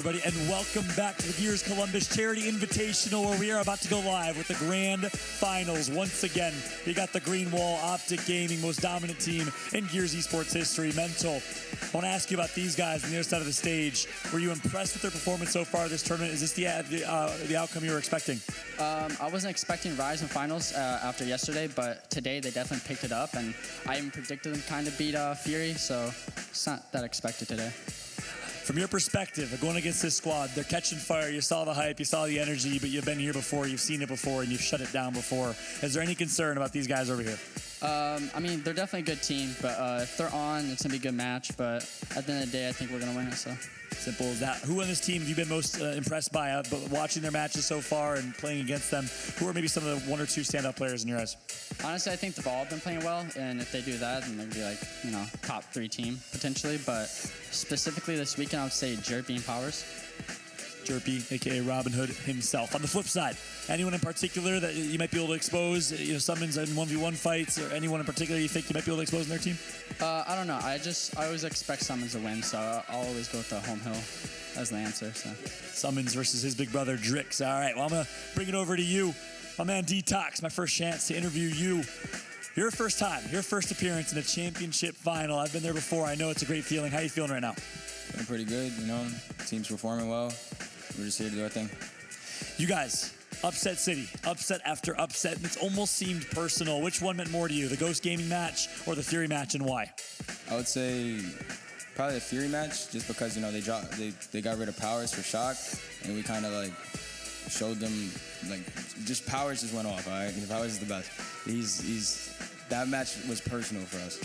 Everybody, and welcome back to the Gears Columbus Charity Invitational, where we are about to go live with the grand finals. Once again, we got the Green Wall, OpTic Gaming, most dominant team in Gears esports history. Mental, I want to ask you about these guys on the other side of the stage. Were you impressed with their performance so far this tournament? Is this the outcome you were expecting? I wasn't expecting Rise in finals after yesterday, but today they definitely picked it up, and I even predicted them kind of beat Fury, so it's not that expected today. From your perspective, going against this squad, they're catching fire. You saw the hype, you saw the energy, but you've been here before, you've seen it before, and you've shut it down before. Is there any concern about these guys over here? I mean, they're definitely a good team, but if they're on, it's going to be a good match. But at the end of the day, I think we're going to win it. So simple as that. Who on this team have you been most impressed by, but watching their matches so far and playing against them? Who are maybe some of the one or two standout players in your eyes? Honestly, I think they've all been playing well, and if they do that, then they'd be like, you know, top 3 team potentially. But specifically this weekend, I would say Jerpy and Powers. Jerpy, aka Robin Hood himself. On the flip side, anyone in particular that you might be able to expose, summons in 1v1 fights, or anyone in particular you think you might be able to expose in their team? I don't know. I always expect Summons to win, so I'll always go with the home hill as the answer. So Summons versus his big brother Drix. All right, well, I'm gonna bring it over to you, my man Detox. My first chance to interview you. Your first time, your first appearance in a championship final. I've been there before. I know it's a great feeling. How are you feeling right now? Feeling pretty good. Team's performing well. We're just here to do our thing. You guys, upset city, upset after upset, and it's almost seemed personal. Which one meant more to you, the Ghost Gaming match or the Fury match, and why? I would say probably the Fury match, just because they got rid of Powers for shock, and we kind of like showed them just Powers just went off. All right, Powers is the best. That match was personal for us.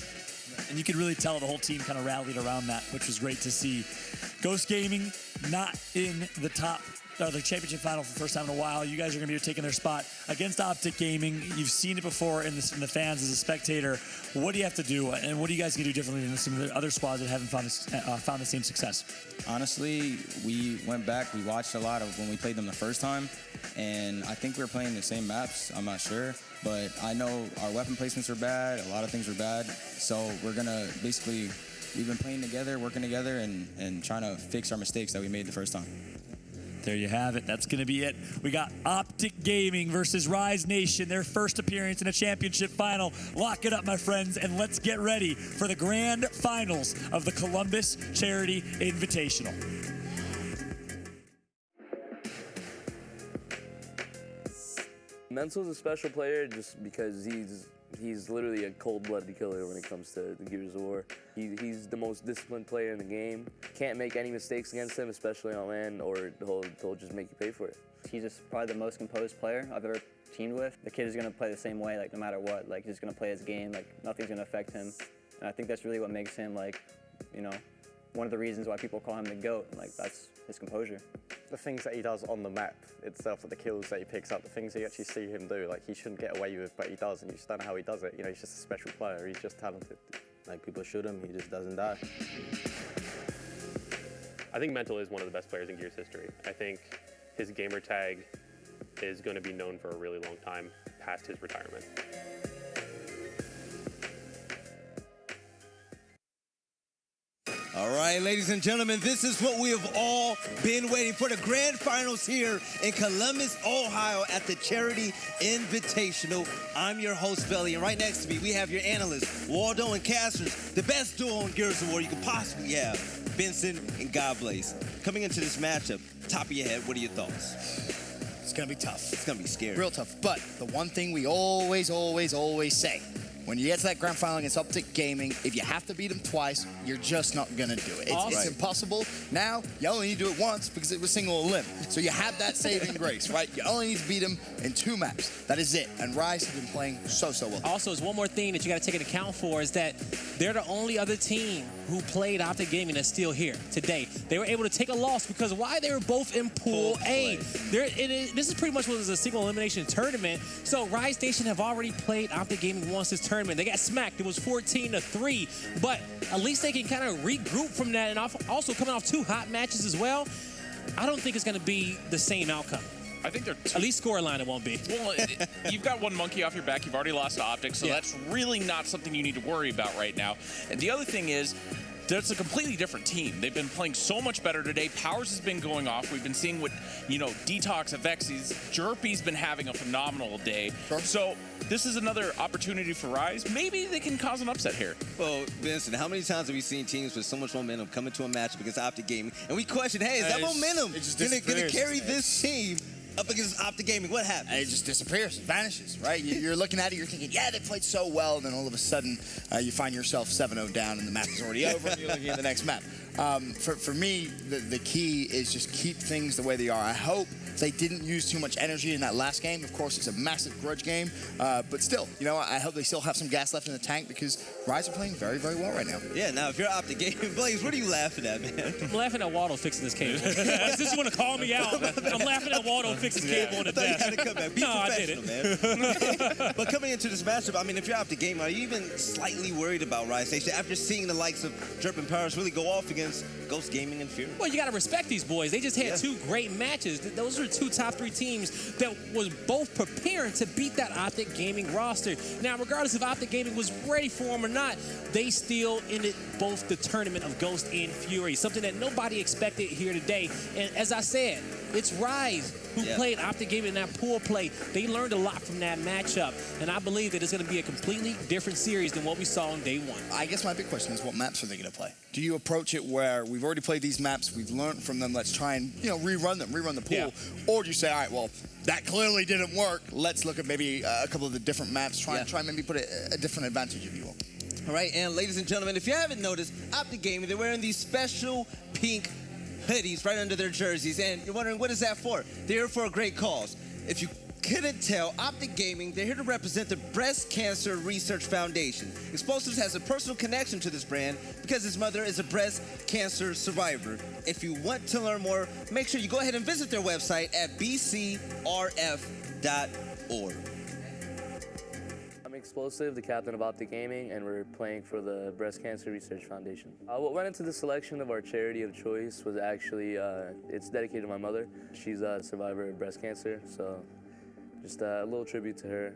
And you could really tell the whole team kind of rallied around that, which was great to see. Ghost Gaming not in the championship final for the first time in a while. You guys are going to be taking their spot against OpTic Gaming. You've seen it before in the fans as a spectator. What do you have to do, and what are you guys going to do differently than some of the other squads that haven't found the same success? Honestly, we went back. We watched a lot of when we played them the first time, and I think we were playing the same maps. I'm not sure. But I know our weapon placements are bad. A lot of things are bad. So we're going to we've been playing together, working together, and trying to fix our mistakes that we made the first time. There you have it. That's going to be it. We got OpTic Gaming versus Rise Nation, their first appearance in a championship final. Lock it up, my friends, and let's get ready for the grand finals of the Columbus Charity Invitational. Mental's a special player just because he's literally a cold-blooded killer when it comes to the Gears of War. He's the most disciplined player in the game. Can't make any mistakes against him, especially on land, or he'll just make you pay for it. He's just probably the most composed player I've ever teamed with. The kid is going to play the same way, no matter what. He's just going to play his game. Nothing's going to affect him. And I think that's really what makes him, one of the reasons why people call him the GOAT. That's his composure. The things that he does on the map itself, the kills that he picks up, the things that you actually see him do, he shouldn't get away with, but he does, and you just don't know how he does it. He's just a special player. He's just talented. People shoot him, he just doesn't die. I think Mental is one of the best players in Gears history. I think his gamer tag is going to be known for a really long time past his retirement. All right, ladies and gentlemen, this is what we have all been waiting for, the grand finals here in Columbus, Ohio at the Charity Invitational. I'm your host, Belly, and right next to me, we have your analysts, Waldo and Casters, the best duo in Gears of War you could possibly have, Benson and Godblaze. Coming into this matchup, top of your head, what are your thoughts? It's going to be tough. It's going to be scary. Real tough. But the one thing we always say, when you get to that grand final against OpTic Gaming, if you have to beat them twice, you're just not going to do it. It's impossible. Now, you only need to do it once because it was single elim. So you have that saving grace, right? You only need to beat them in 2 maps. That is it. And Rise has been playing so well. Also, there's one more thing that you got to take into account for is that they're the only other team who played OpTic Gaming that's still here today. They were able to take a loss because why? They were both in Pool A. This is pretty much what was a single elimination tournament. So Rise Nation have already played OpTic Gaming once this tournament. They got smacked. It was 14-3. But at least they can kind of regroup from that, and also coming off 2 hot matches as well. I don't think it's going to be the same outcome. I think they're at least scoreline it won't be. Well, you've got one monkey off your back. You've already lost to OpTic, so that's really not something you need to worry about right now. And the other thing is, That's a completely different team. They've been playing so much better today. Powers has been going off. We've been seeing what, Detox, Avexi's, Jerpy's been having a phenomenal day. Sure. So this is another opportunity for Rise. Maybe they can cause an upset here. Well, Vincent, how many times have we seen teams with so much momentum come into a matchup against OpTic Gaming, and we question, hey, is that momentum going to carry this team up against OpTic Gaming? What happened? And it just disappears, vanishes, right? You're looking at it, you're thinking, yeah, they played so well, and then all of a sudden, you find yourself 7-0 down, and the map is already over, and you're looking at the next map. For me, the key is just keep things the way they are. I hope they didn't use too much energy in that last game. Of course, it's a massive grudge game, but still, I hope they still have some gas left in the tank because Rise are playing very, very well right now. Yeah, now if you're OpTic Gaming, Blaze, what are you laughing at, man? I'm laughing at Waldo fixing this cable. Since you want to call me out, I'm laughing at Waldo fixing cable on the desk. You had to come back. Be professional, man. But coming into this matchup, I mean, if you're OpTic Gaming, are you even slightly worried about Rise Nation after seeing the likes of Jerp and Powers really go off against Ghost Gaming and Fury? Well, you got to respect these boys. They just had two great matches. Those are two top 3 teams that was both preparing to beat that OpTic Gaming roster. Now, regardless if OpTic Gaming was ready for them or not, they still ended both the tournament of Ghost and Fury, something that nobody expected here today. And as I said, it's Rise who played OpTic Gaming in that pool play. They learned a lot from that matchup, and I believe that it's going to be a completely different series than what we saw on day 1. I guess my big question is, what maps are they going to play? Do you approach it where we've already played these maps, we've learned from them, let's try and rerun the pool, or do you say, all right, well, that clearly didn't work, let's look at maybe a couple of the different maps, try and maybe put a different advantage, if you will. All right, and ladies and gentlemen, if you haven't noticed, OpTic Gaming, they're wearing these special pink hoodies right under their jerseys, and you're wondering, what is that for? They're here for a great cause. If you couldn't tell, OpTic Gaming, they're here to represent the Breast Cancer Research Foundation. Explosives has a personal connection to this brand because his mother is a breast cancer survivor. If you want to learn more, make sure you go ahead and visit their website at bcrf.org. I'm Explosive, the captain of OpTic Gaming, and we're playing for the Breast Cancer Research Foundation. What went into the selection of our charity of choice was actually, it's dedicated to my mother. She's a survivor of breast cancer, so just a little tribute to her.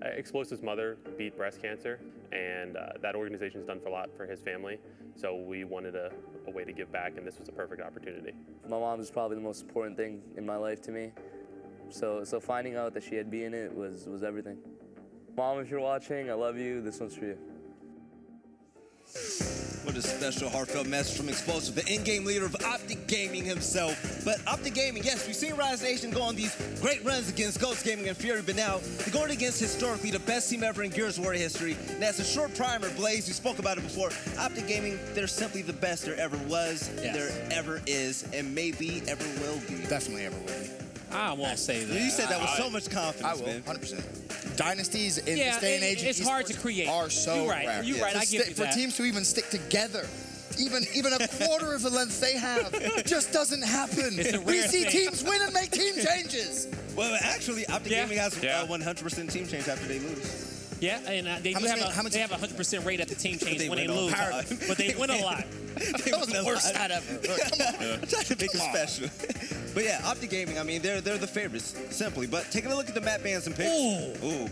Explosive's mother beat breast cancer, and that organization's done a lot for his family, so we wanted a way to give back, and this was a perfect opportunity. My mom is probably the most important thing in my life to me, so finding out that she had B in it was everything. Mom, if you're watching, I love you. This one's for you. What a special, heartfelt message from Explosive, the in-game leader of OpTic Gaming himself. But OpTic Gaming, yes, we've seen Rise Nation go on these great runs against Ghost Gaming and Fury, but now they're going against historically the best team ever in Gears of War history. And as a short primer, Blaze, we spoke about it before, OpTic Gaming, they're simply the best there ever was, there ever is, and maybe ever will be. Definitely ever will be. I won't say that. You said that with so much confidence, I will, man. 100%. Dynasties in this day and age, it's hard to create. Are so You're right. rare. You're right. I give you for that. teams to even stick together, even a quarter of the length they have, just doesn't happen. We see teams win and make team changes. Well, actually, OpTic Gaming has 100% team change after they lose. Yeah, and they have a 100% rate at the team change when they lose, but they win a lot. That was the worst side ever. Come on. I'm trying to make it special. But yeah, OpTic Gaming, I mean, they're the favorites, simply. But taking a look at the map bans and picks. Ooh.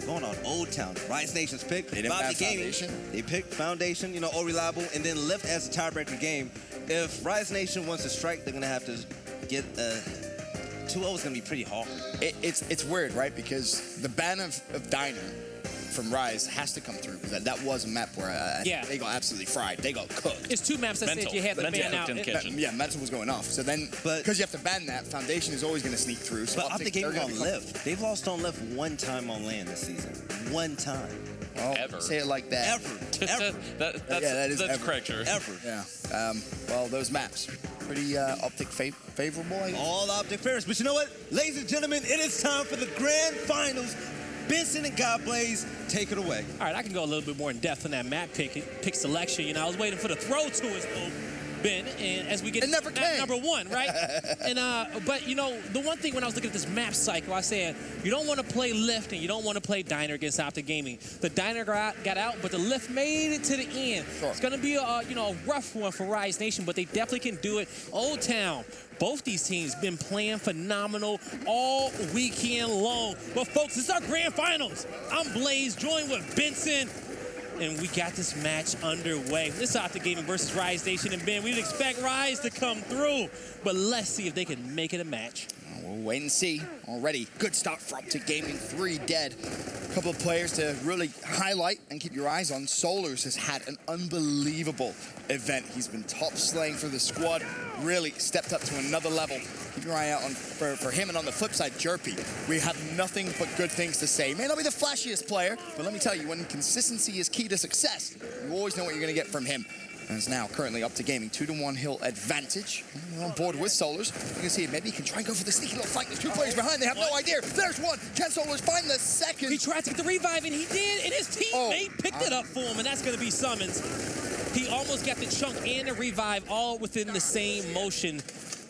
Going on Old Town. Rise Nation's pick. They didn't have Foundation. They picked Foundation, all reliable, and then Lift as a tiebreaker game. If Rise Nation wants to strike, they're going to have to get 2-0 is going to be pretty hard. It's weird, right? Because the ban of Diner from Rise has to come through, because that was a map where they got absolutely fried. They got cooked. It's 2 maps that said you had to ban out. Mental was going off. So then, because you have to ban that, Foundation is always going to sneak through. So but OpTic Gaming on Lift. They've lost on Lift one time on land this season. One time. Oh, ever. Say it like that. Ever. That's correct, sure. Ever. Yeah. Well, those maps, pretty OpTic favorable, I guess. All OpTic favorites. But you know what? Ladies and gentlemen, it is time for the grand finals. Benson and Godblaze, take it away. All right, I can go a little bit more in depth on that map pick selection. I was waiting for the throw to us, Ben, and as we get to map number 1, right? And but the one thing when I was looking at this map cycle, I said you don't want to play Lift and you don't want to play Diner against OpTic Gaming. The Diner got out, but the Lift made it to the end. Sure. It's going to be a rough one for Rise Nation, but they definitely can do it. Old Town. Both these teams been playing phenomenal all weekend long. But folks, it's our grand finals. I'm Blaze, joined with Benson. and we got this match underway. This is OpTic Gaming versus Rise Nation, and Ben, we'd expect Rise to come through, but let's see if they can make it a match. We'll wait and see. Already, good start for OpTic Gaming, 3 dead. A couple of players to really highlight and keep your eyes on. Solars has had an unbelievable event. He's been top slaying for the squad, really stepped up to another level. Keep your eye out for him. And on the flip side, Jerpy, we have nothing but good things to say. May not be the flashiest player, but let me tell you, when consistency is key to success, you always know what you're going to get from him. And it's now currently OpTic Gaming, 2-1 hill advantage. We're on board with Solars. You can see maybe he can try and go for the sneaky little flank. There's 2 players behind. They have no idea. There's one. Can Solars find the second? He tried to get the revive, and he did, and his teammate picked it up for him, and that's going to be Summons. He almost got the chunk and the revive all within the same motion.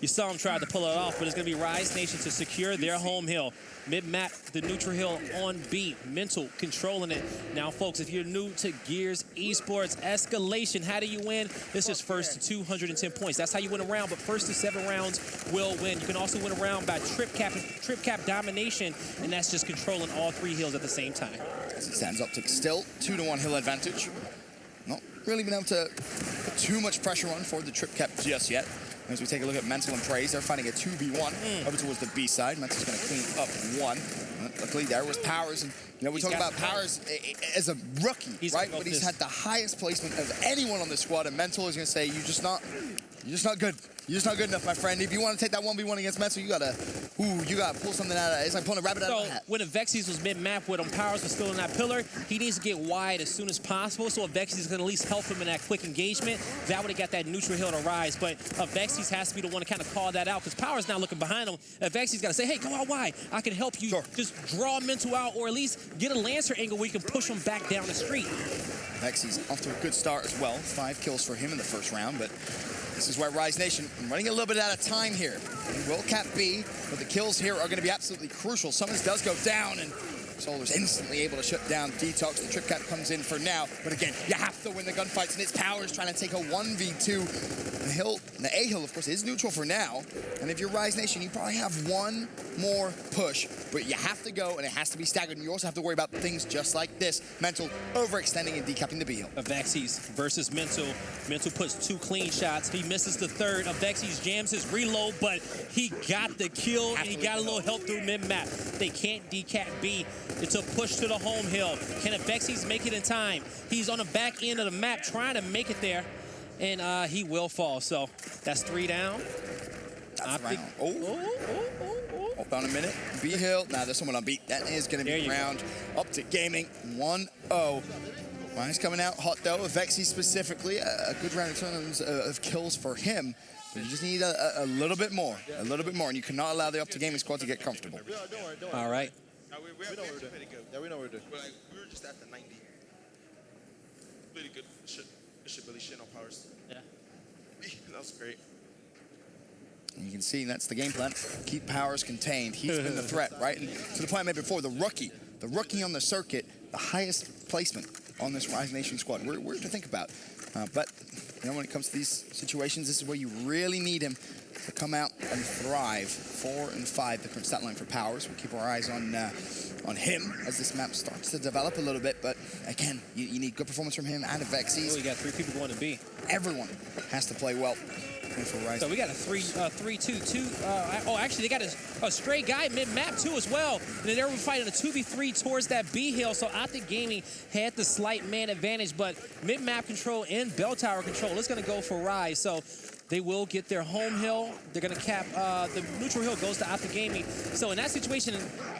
You saw him try to pull it off, but it's going to be Rise Nation to secure their home hill. Mid-map, the neutral hill on B. Mental controlling it. Now, folks, if you're new to Gears Esports, escalation, how do you win? This is first to 210 points. That's how you win a round, but first to 7 rounds will win. You can also win a round by trip cap domination, and that's just controlling all 3 hills at the same time. As it stands, OpTic still 2-1 hill advantage. Not really been able to put too much pressure on for the trip cap just yet. As we take a look at Mental and Praise, they're fighting a 2v1 over towards the B side. Mental's going to clean up 1. Luckily, there was Powers. And, you know, we talk about Powers as a rookie, right? But he's had the highest placement of anyone on the squad. And Mental is going to say, you're just not good. You're just not good enough, my friend. If you want to take that 1v1 against Mental, you gotta pull something out of it. It's like pulling a rabbit out of a hat. When Avexi's was mid-map with him, Powers was still in that pillar, he needs to get wide as soon as possible, so Avexi's gonna at least help him in that quick engagement. That would have got that neutral hill to Rise, but Avexi's has to be the one to kind of call that out, because Powers not looking behind him. Avexi's gotta say, hey, come out wide. I can help you just draw Mental out, or at least get a Lancer angle where you can push him back down the street. Avexi's off to a good start as well. 5 kills for him in the first round, but this is where Rise Nation running a little bit out of time here. He will cap B, but the kills here are going to be absolutely crucial. Summons does go down, and Solar's instantly able to shut down Detox. The trip cap comes in for now, but again, you have to win the gunfights, and it's Powers trying to take a 1v2. The A hill, of course, is neutral for now, and if you're Rise Nation, you probably have one more push, but you have to go, and it has to be staggered, and you also have to worry about things just like this. Mental overextending and decapping the B hill. Avexi's versus Mental. Mental puts 2 clean shots. He misses the 3rd. Avexi's jams his reload, but he got the kill, and he got a little help through mid-map. They can't decap B. It's a push to the home hill. Can Avexi's make it in time? He's on the back end of the map trying to make it there, and he will fall. So that's 3 down. That's round. Hold on a minute. B hill. Now there's someone on B. That is going to be round. OpTic Gaming 1-0. Mine's coming out hot though. Avexi specifically, a good round in terms of kills for him. But you just need a little bit more. A little bit more. And you cannot allow the OpTic Gaming squad to get comfortable. All right. We know we're doing. Yeah, we know we're doing. We were just at the 90. Really good. Should really shit on Powers. Yeah. That was great. And you can see that's the game plan. Keep Powers contained. He's been the threat, right? And to the point I made before, the rookie on the circuit, the highest placement on this Rise Nation squad. Weird to think about. But you know, when it comes to these situations, this is where you really need him to come out and thrive. 4 and 5, the current stat line for Powers. We'll keep our eyes on him as this map starts to develop a little bit. But again, you need good performance from him and Avexi's. Oh, you got 3 people going to B. Everyone has to play well. So we got a 3-2-2. Oh, actually, they got a stray guy mid-map, too, as well. And then they were fighting a 2v3 towards that B hill. So OpTic Gaming had the slight man advantage, but mid-map control and bell tower control is going to go for Rise. So they will get their home hill. They're going to cap the neutral hill goes to OpTic Gaming. So in that situation,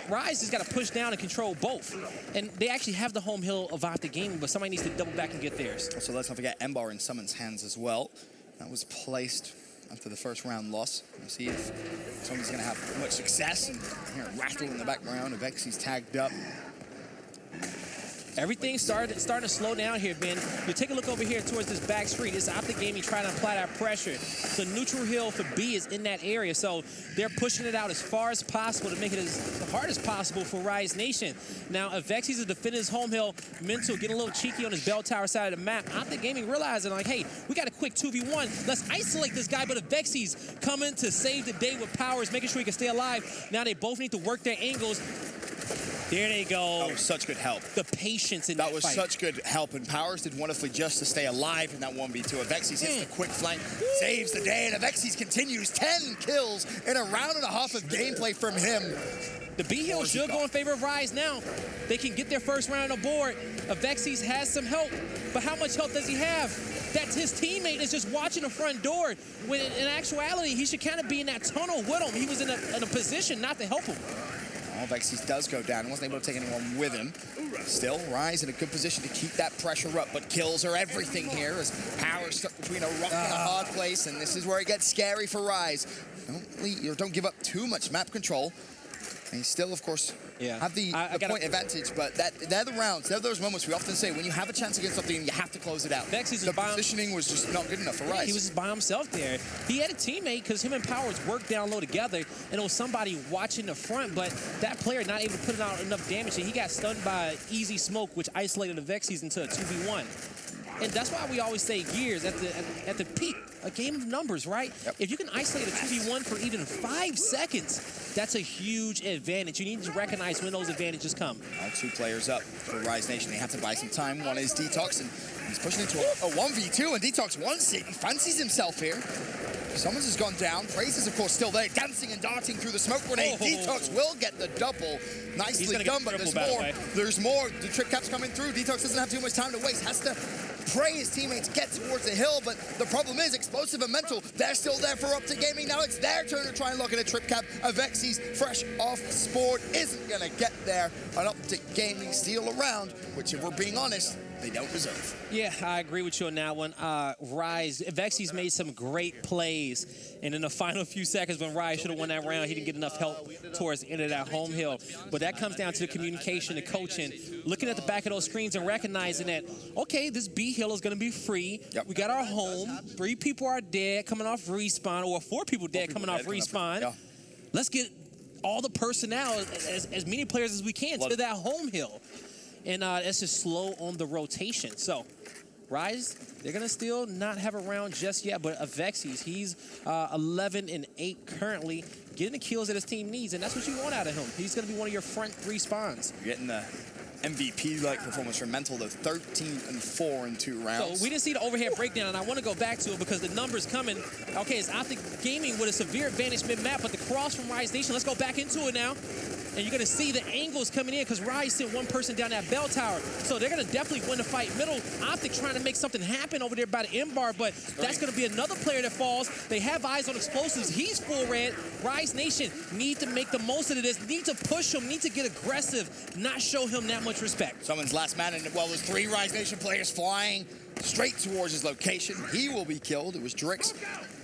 Rise has got to push down and control both. And they actually have the home hill of OpTic Gaming, but somebody needs to double back and get theirs. So let's not forget Embar in Summon's hands as well. That was placed after the first round loss. We'll see if someone's going to have much success. And hear a rattle in the background. Avexi's tagged up. Everything's starting to slow down here, Ben. You take a look over here towards this back street. It's OpTic Gaming trying to apply that pressure. The neutral hill for B is in that area, so they're pushing it out as far as possible to make it as hard as possible for Rise Nation. Now, Avexi's is defending his home hill. Mental getting a little cheeky on his bell tower side of the map. OpTic Gaming realizing, like, hey, we got a quick 2v1. Let's isolate this guy, but Avexi's coming to save the day with Powers, making sure he can stay alive. Now they both need to work their angles. There they go. That was such good help. The patience in that That was fight. such good help, and Powers did wonderfully just to stay alive in that 1v2. Avexis hits the quick flank, saves the day, and Avexis continues 10 kills in a round and a half of gameplay from him. The B-Hill should go in favor of Rise now. They can get their first round on board. Avexis has some help, but how much help does he have? That's his teammate is just watching the front door, when in actuality, he should kind of be in that tunnel with him. He was in a position not to help him. Avexis does go down. He wasn't able to take anyone with him. Still, Rise in a good position to keep that pressure up, but kills are everything here as Power stuck between a rock and a hard place, and this is where it gets scary for Rise. Don't give up too much map control. And you still, of course, have the point advantage, but they're the rounds. They're those moments we often say, when you have a chance against something, you have to close it out. The positioning was just not good enough for Rise. He was just by himself there. He had a teammate because him and Powers worked down low together, and it was somebody watching the front, but that player not able to put out enough damage, and he got stunned by easy smoke, which isolated the Vexies into a 2v1. And that's why we always say Gears at the peak, a game of numbers, right? If you can isolate a 2v1 for even 5 seconds, that's a huge advantage. You need to recognize when those advantages come. All 2 players up for Rise Nation. They have to buy some time. One is Detox, and he's pushing into a 1v2, and Detox fancies himself here. Summons has gone down. Praise is, of course, still there, dancing and darting through the smoke grenade. Detox will get the double. Nicely done, but there's more. There's more. The trip cap's coming through. Detox doesn't have too much time to waste. Has to pray his teammates get towards the hill, but the problem is Explosive and Mental, they're still there for OpTic Gaming. Now it's their turn to try and lock in a trip cap. Avexis, fresh off Sport, isn't going to get there. An OpTic Gaming steal around, which, if we're being honest, they don't deserve. Yeah, I agree with you on that one. Rise, Avexis made some great plays, and in the final few seconds when Rise should have won that round, he didn't get enough help towards the end of that home hill. But that comes down to the communication, the coaching, looking at the back of those screens and recognizing that, okay, this B hill is going to be free. We got our home. 3 people are dead coming off respawn, or 4 people dead coming off respawn. Let's get all the personnel, as many players as we can, to that home hill. And that's just slow on the rotation. So, Rise, they're going to still not have a round just yet, but Avexis, he's 11-8 currently, getting the kills that his team needs, and that's what you want out of him. He's going to be one of your front 3 spawns. You're getting the MVP-like performance from Mental, though, 13-4 in 2 rounds. So we didn't see the overhead breakdown, and I want to go back to it because the numbers coming. Okay, it's OpTic Gaming with a severe advantage mid-map, but the cross from Rise Nation, let's go back into it now. And you're going to see the angles coming in because Rise sent 1 person down that bell tower. So they're going to definitely win the fight middle. OpTic trying to make something happen over there by the M-bar, but that's going to be another player that falls. They have eyes on Explosives. He's full red. Rise Nation need to make the most of this, need to push him, need to get aggressive, not show him that much respect. Someone's last man, and well, there's 3 Rise Nation players flying straight towards his location. He will be killed. It was Drix.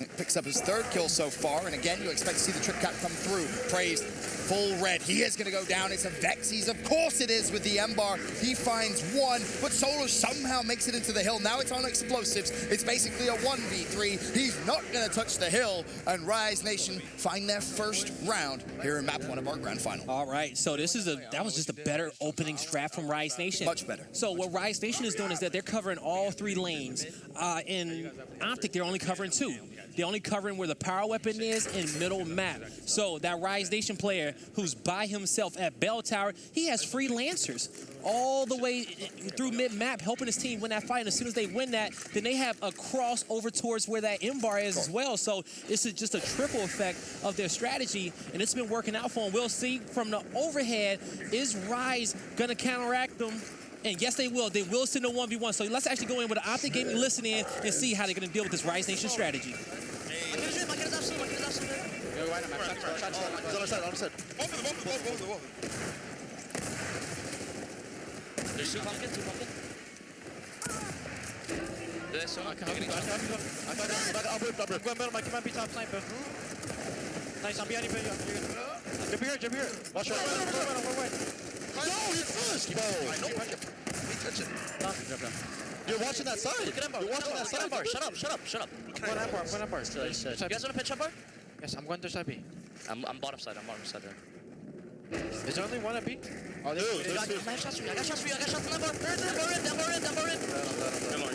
It picks up his 3rd kill so far, and again, you expect to see the trip cap come through. Praised, full red. He is going to go down. It's Avexis. Of course it is with the M-bar. He finds 1, but Solo somehow makes it into the hill. Now it's on Explosives. It's basically a 1v3. He's not going to touch the hill, and Rise Nation find their first round here in map 1 of our grand final. All right, so that was just a better opening strat from Rise Nation. Much better. So what Rise Nation is doing is that they're covering all 3 lanes. In OpTic, they're only covering 2. They're only covering where the power weapon is in middle map. So that Rise Nation player who's by himself at Bell Tower, he has free Lancers all the way through mid-map, helping his team win that fight. And as soon as they win that, then they have a cross over towards where that M-bar is as well. So this is just a triple effect of their strategy, and it's been working out for them. We'll see from the overhead, is Rise going to counteract them? And yes, they will. They will send a 1v1. So let's actually go in with the OpTic Gaming listen in and see how they're going to deal with this Rise Nation strategy. There's 2 pumpkin, 2 pumpkin. There's so much. Go middle, Mike. You might be top sniper. Nice, I'm behind you. Jump here. Watch out. No, you're first. I know. Touch it. You're watching that side. You're watching that side. Shut up. One up bar. You guys want to pitch up bar? Yes, I'm going to side B. I'm bottom side. Right. Is there only 1 at B? Oh, there's 2. I got shots for you. I got shots in the bar. Down bar in.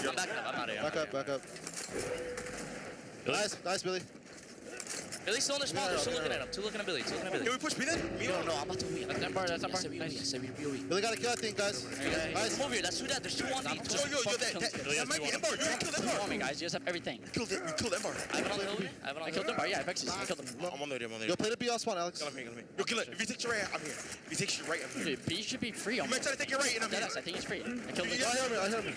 I'm back up. I'm out of here. Back up. Nice, Billy. Billy's still in their spawn. They're still looking at him. Two looking at Billy. Two looking at Billy. Can we push B then? No, I'm about to win. That's bar. That's bar. Nice. Billy got a kill, I think, guys. Guys, come over here. That's two dead. There's two on me. That might be Embar. You killed Embar. On me, guys. You guys have everything. You killed Embar. I have it on the hill. I killed Embar. Yeah, Vexes. I killed him. I'm on the way. Yo, play the B on spawn, Alex. Kill him. Yo, kill it. If he takes your right, I'm here. If he takes your right, I'm here. Dude, B should be free. You might try to take your right, and I'm here. I think he's free. I killed him. I hear me.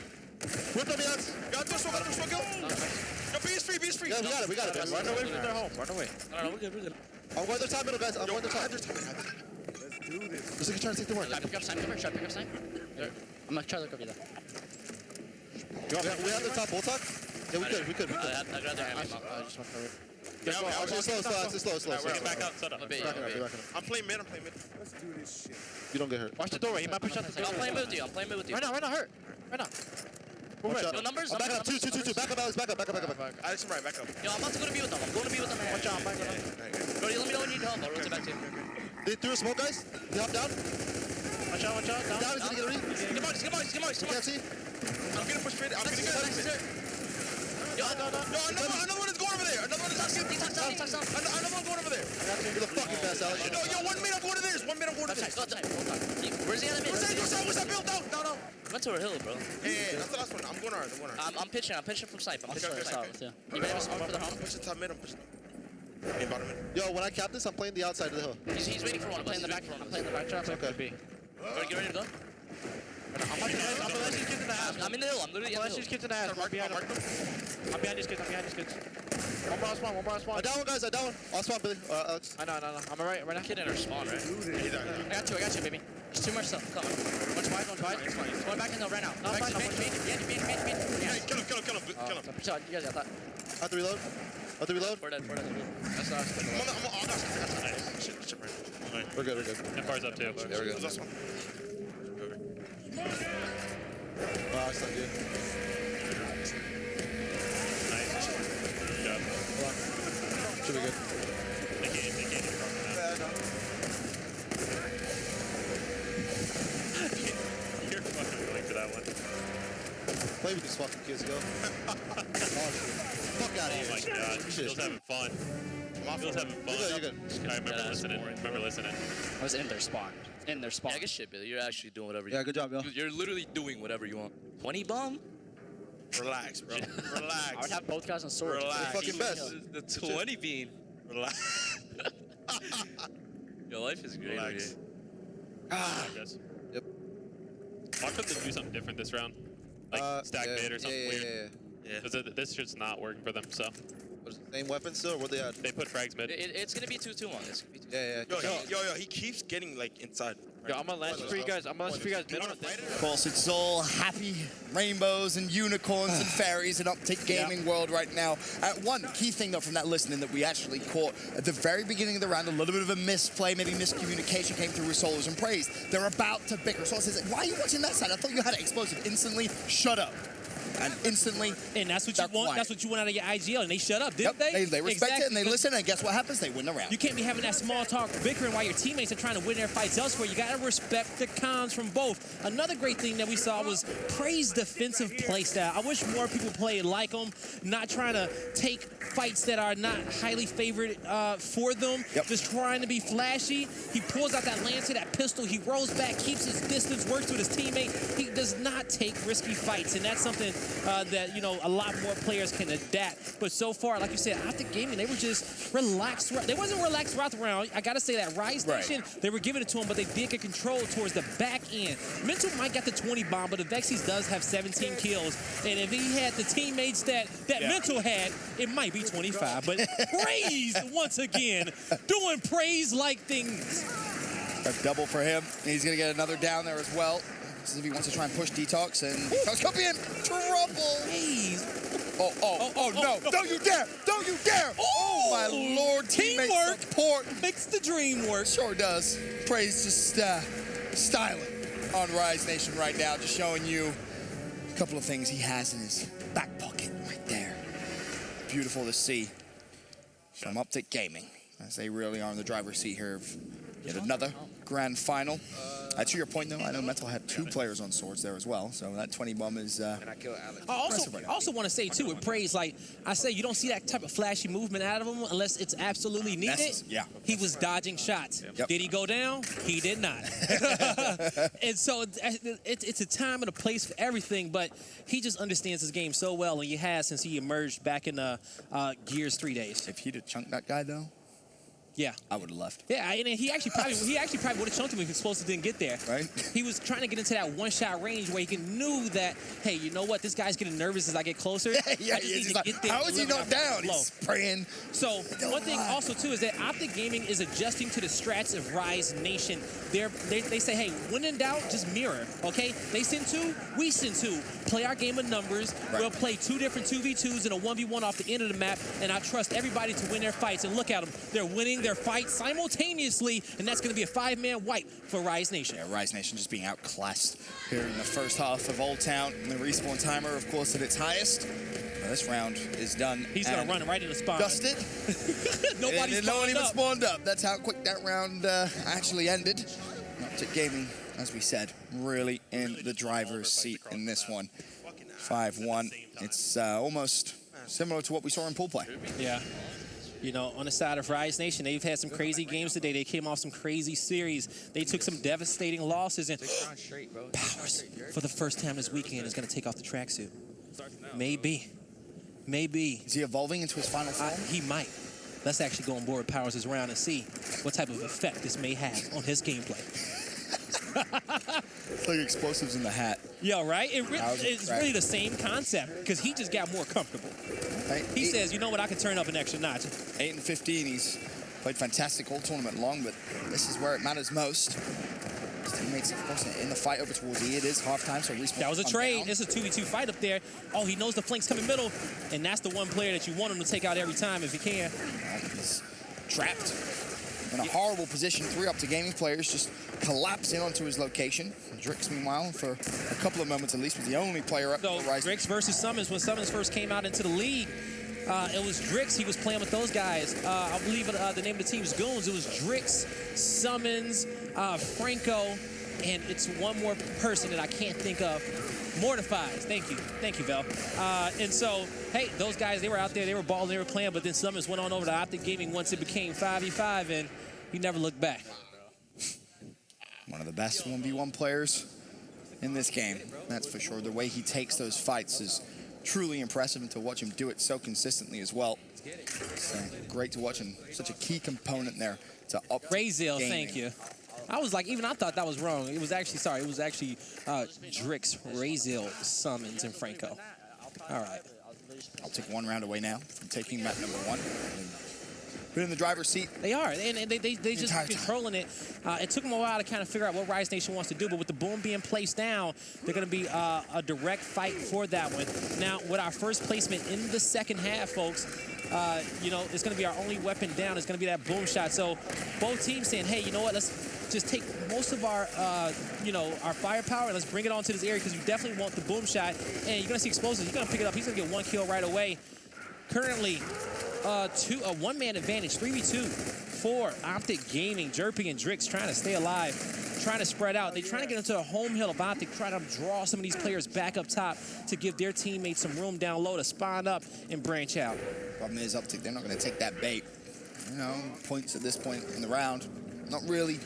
Whip them, Alex. Got this one, kill. No, B is free. Yeah, we got it. Run away from their home. Run away. No, we're good. I'm going to top middle, guys. I'm going to top. Let's do this. Just like trying to take the work. Should I pick up snipe? I'm gonna try to look over there. We have the top bull talk? Yeah, we could. I'd rather have him. I just want to. Slow. Get back out, set up. I'm playing mid. Let's do this shit. You don't get hurt. Watch the doorway. He might push out the door. I'm playing with you. Right now, hurt. Right now. Yo, numbers. Back up, 2. Back up, Alex. Back up. Alex, right, back up. Yo, I'm about to go to be with them. Watch out, Mike. Brody, let me know when you need help. I'll rotate back to you. They threw a smoke, guys. They hop down. Watch out. Down. Down, he's gonna get a read. Get Marks. Can't see. I'm gonna push mid. I'm gonna get Yo, another one is going over there. Another one going over there. You're the fucking best, Alex. Yo, 1 minute I'm going to this. 1 minute I'm going to this. Where's the enemy? What's that build? No. Went to a hill, bro. Yeah, that's the last one. I'm going ours. I'm pitching from snipe. I'm pitching from snipe. Yeah. You ready to smoke for the home? I'm pushing top mid. I'm pushing. Hey, bottom mid. Yo, when I cap this, I'm playing the outside of the hill. He's waiting for one. I'm playing the back for one. I'm playing the back trap. Okay. Alright, get ready to go. I'm in the hill. I'm literally in the hill. These kids in the ass. I'm behind these kids. One more on spawn. I down one, guys. I'll spawn, Billy. Alex. I know. I'm right now. Kid in our spawn, right? I got you, baby. There's two more stuff. Come on. One's wide. Going back in the right now. No, back fine, to main. Kill him. You guys got that. I have to reload. We're dead. That's the last. We're good. Embar's up too. There we go. Last one. Wow, that's not good. Nice. Good job. Should be good. They can't even run now. You're fucking going for that one. Play with these fucking kids, go. Fuck out of here. Oh my god. Phil's having fun. You're good. I remember listening. I was in their spawn. Yeah, good shit, Billy. You're actually doing whatever you Yeah, good job, yo. You're literally doing whatever you want. 20 bomb? Relax, bro. I would have both guys on sword. Relax. Fucking best. The 20 bean. Relax. Your life is great. Relax. Yes. Yep. Why couldn't they do something different this round? Like stack mid or something weird? Yeah. Because this shit's not working for them, so. What is the same weapon still, or what they had? They put frags mid. It's gonna be 2-2-1. It's gonna be 2-2. Yeah. He keeps getting like inside. Yo, I'm gonna lance it for you guys. Of course, it's all happy rainbows and unicorns and fairies in OpTic gaming world right now. One key thing, though, from that listening that we actually caught at the very beginning of the round, a little bit of a misplay, maybe miscommunication came through with Solars and Praise. They're about to bicker. Solar says, why are you watching that side? I thought you had it explosive. Instantly, shut up. And instantly, and that's what you want. Quiet. That's what you want out of your IGL, and they shut up, didn't they? They respect it and they listen, and guess what happens? They win the round. You can't be having that small talk bickering while your teammates are trying to win their fights elsewhere. You gotta respect the cons from both. Another great thing that we saw was Praise defensive playstyle. I wish more people played like him, not trying to take fights that are not highly favored for them. Just trying to be flashy. He pulls out that Lancer, that pistol. He rolls back, keeps his distance, works with his teammate. He does not take risky fights, and that's something that, you know, a lot more players can adapt. But so far, like you said, OpTic Gaming, they were just relaxed. They wasn't relaxed throughout the round. I gotta say that Rise Station, they were giving it to him, but they did get control towards the back end. Mental might get the 20 bomb, but the Vexies does have 17 kills. And if he had the teammates that Mental had, it might be 25. But Praise, once again, doing Praise-like things. A double for him. And he's gonna get another down there as well. This is if he wants to try and push Detox, and Detox could be in trouble. Oh, no. Don't you dare. Don't you dare. Oh, my Lord. Teamwork. Support. Makes the dream work. Sure does. Praise just styling on Rise Nation right now, just showing you a couple of things he has in his back pocket right there. Beautiful to see from OpTic Gaming, as they really are in the driver's seat here of Yet another grand final. To your point, though, I know Metal had 2 players on swords there as well, so that 20 bomb is I also want to say, too, with Praise, like I say, you don't see that type of flashy movement out of him unless it's absolutely needed. Yeah. He was dodging shots. Yep. Did he go down? He did not. And so it's a time and a place for everything, but he just understands his game so well, and he has since he emerged back in Gears 3 days. If he'd have chunked that guy, though, yeah, I would have left. Yeah, and he actually probably would have chunked him if Explosive didn't get there. Right. He was trying to get into that one-shot range where he knew that, hey, you know what? This guy's getting nervous as I get closer. Yeah, he's like, how is he not down? He's spraying. So one thing also too is that OpTic Gaming is adjusting to the strats of Rise Nation. They say, hey, when in doubt, just mirror. Okay? They send 2, we send 2. Play our game of numbers. Right. We'll play 2 different 2v2s and a 1v1 off the end of the map, and I trust everybody to win their fights. And look at them, they're winning their fight simultaneously, and that's going to be a 5-man wipe for Rise Nation. Yeah, Rise Nation just being outclassed here in the first half of Old Town. And the respawn timer, of course, at its highest. Well, this round is done. He's going to run right in the spawn. Dusted. No one even spawned up. That's how quick that round actually ended. OpTic Gaming, as we said, really in the driver's seat in this one. 5-1. It's almost similar to what we saw in pool play. Yeah. You know, on the side of Rise Nation, they've had some crazy games today. They came off some crazy series. They took some devastating losses. And Powers, for the first time this weekend, is going to take off the tracksuit. Maybe. Is he evolving into his final form? He might. Let's actually go on board Powers' round and see what type of effect this may have on his gameplay. It's like Explosives in the hat. Yeah, right? It's really the same concept because he just got more comfortable. Right. He says, you know what, I can turn up an extra notch. 8 and 15, he's played fantastic all tournament long, but this is where it matters most. His teammates, of course, in the fight over towards E, it is halftime, so respawn. That was a trade. It's a 2v2 fight up there. Oh, he knows the flank's coming middle, and that's the one player that you want him to take out every time if he can. He's trapped in a horrible position. 3 OpTic Gaming players just collapsing onto his location. Drix, meanwhile, for a couple of moments at least, was the only player up. So Drix versus Summons. When Summons first came out into the league, it was Drix. He was playing with those guys. I believe the name of the team is Goons. It was Drix, Summons, Franco, and it's one more person that I can't think of. Mortifies. Thank you, Vel. And so, hey, those guys, they were out there, they were balling, they were playing, but then Summons went on over to OpTic Gaming once it became 5v5, and he never looked back. One of the best 1v1 players in this game, that's for sure. The way he takes those fights is truly impressive, and to watch him do it so consistently as well. It's great to watch, and such a key component there to OpTic Raziel, Gaming. thank you. I was like, I thought that was wrong. It was actually Drix, Raziel, Summons, and Franco. All right. I'll take 1 round away now from taking map number 1. Been in the driver's seat. They are, and they just controlling it. It took them a while to kind of figure out what Rise Nation wants to do, but with the boom being placed down, they're going to be a direct fight for that one. Now, with our first placement in the second half, folks, you know, it's going to be our only weapon down. It's going to be that boom shot. So both teams saying, hey, you know what, let's just take most of our, you know, our firepower and let's bring it onto this area because you definitely want the boom shot. And you're going to see Explosives. He's going to pick it up. He's going to get 1 kill right away. Currently, a 1-man advantage, 3v2 for OpTic Gaming. Jerpy and Drix trying to stay alive, trying to spread out. They're trying to get into the home hill of OpTic, trying to draw some of these players back up top to give their teammates some room down low to spawn up and branch out. Problem is, OpTic, they're not going to take that bait. You know, points at this point in the round, not really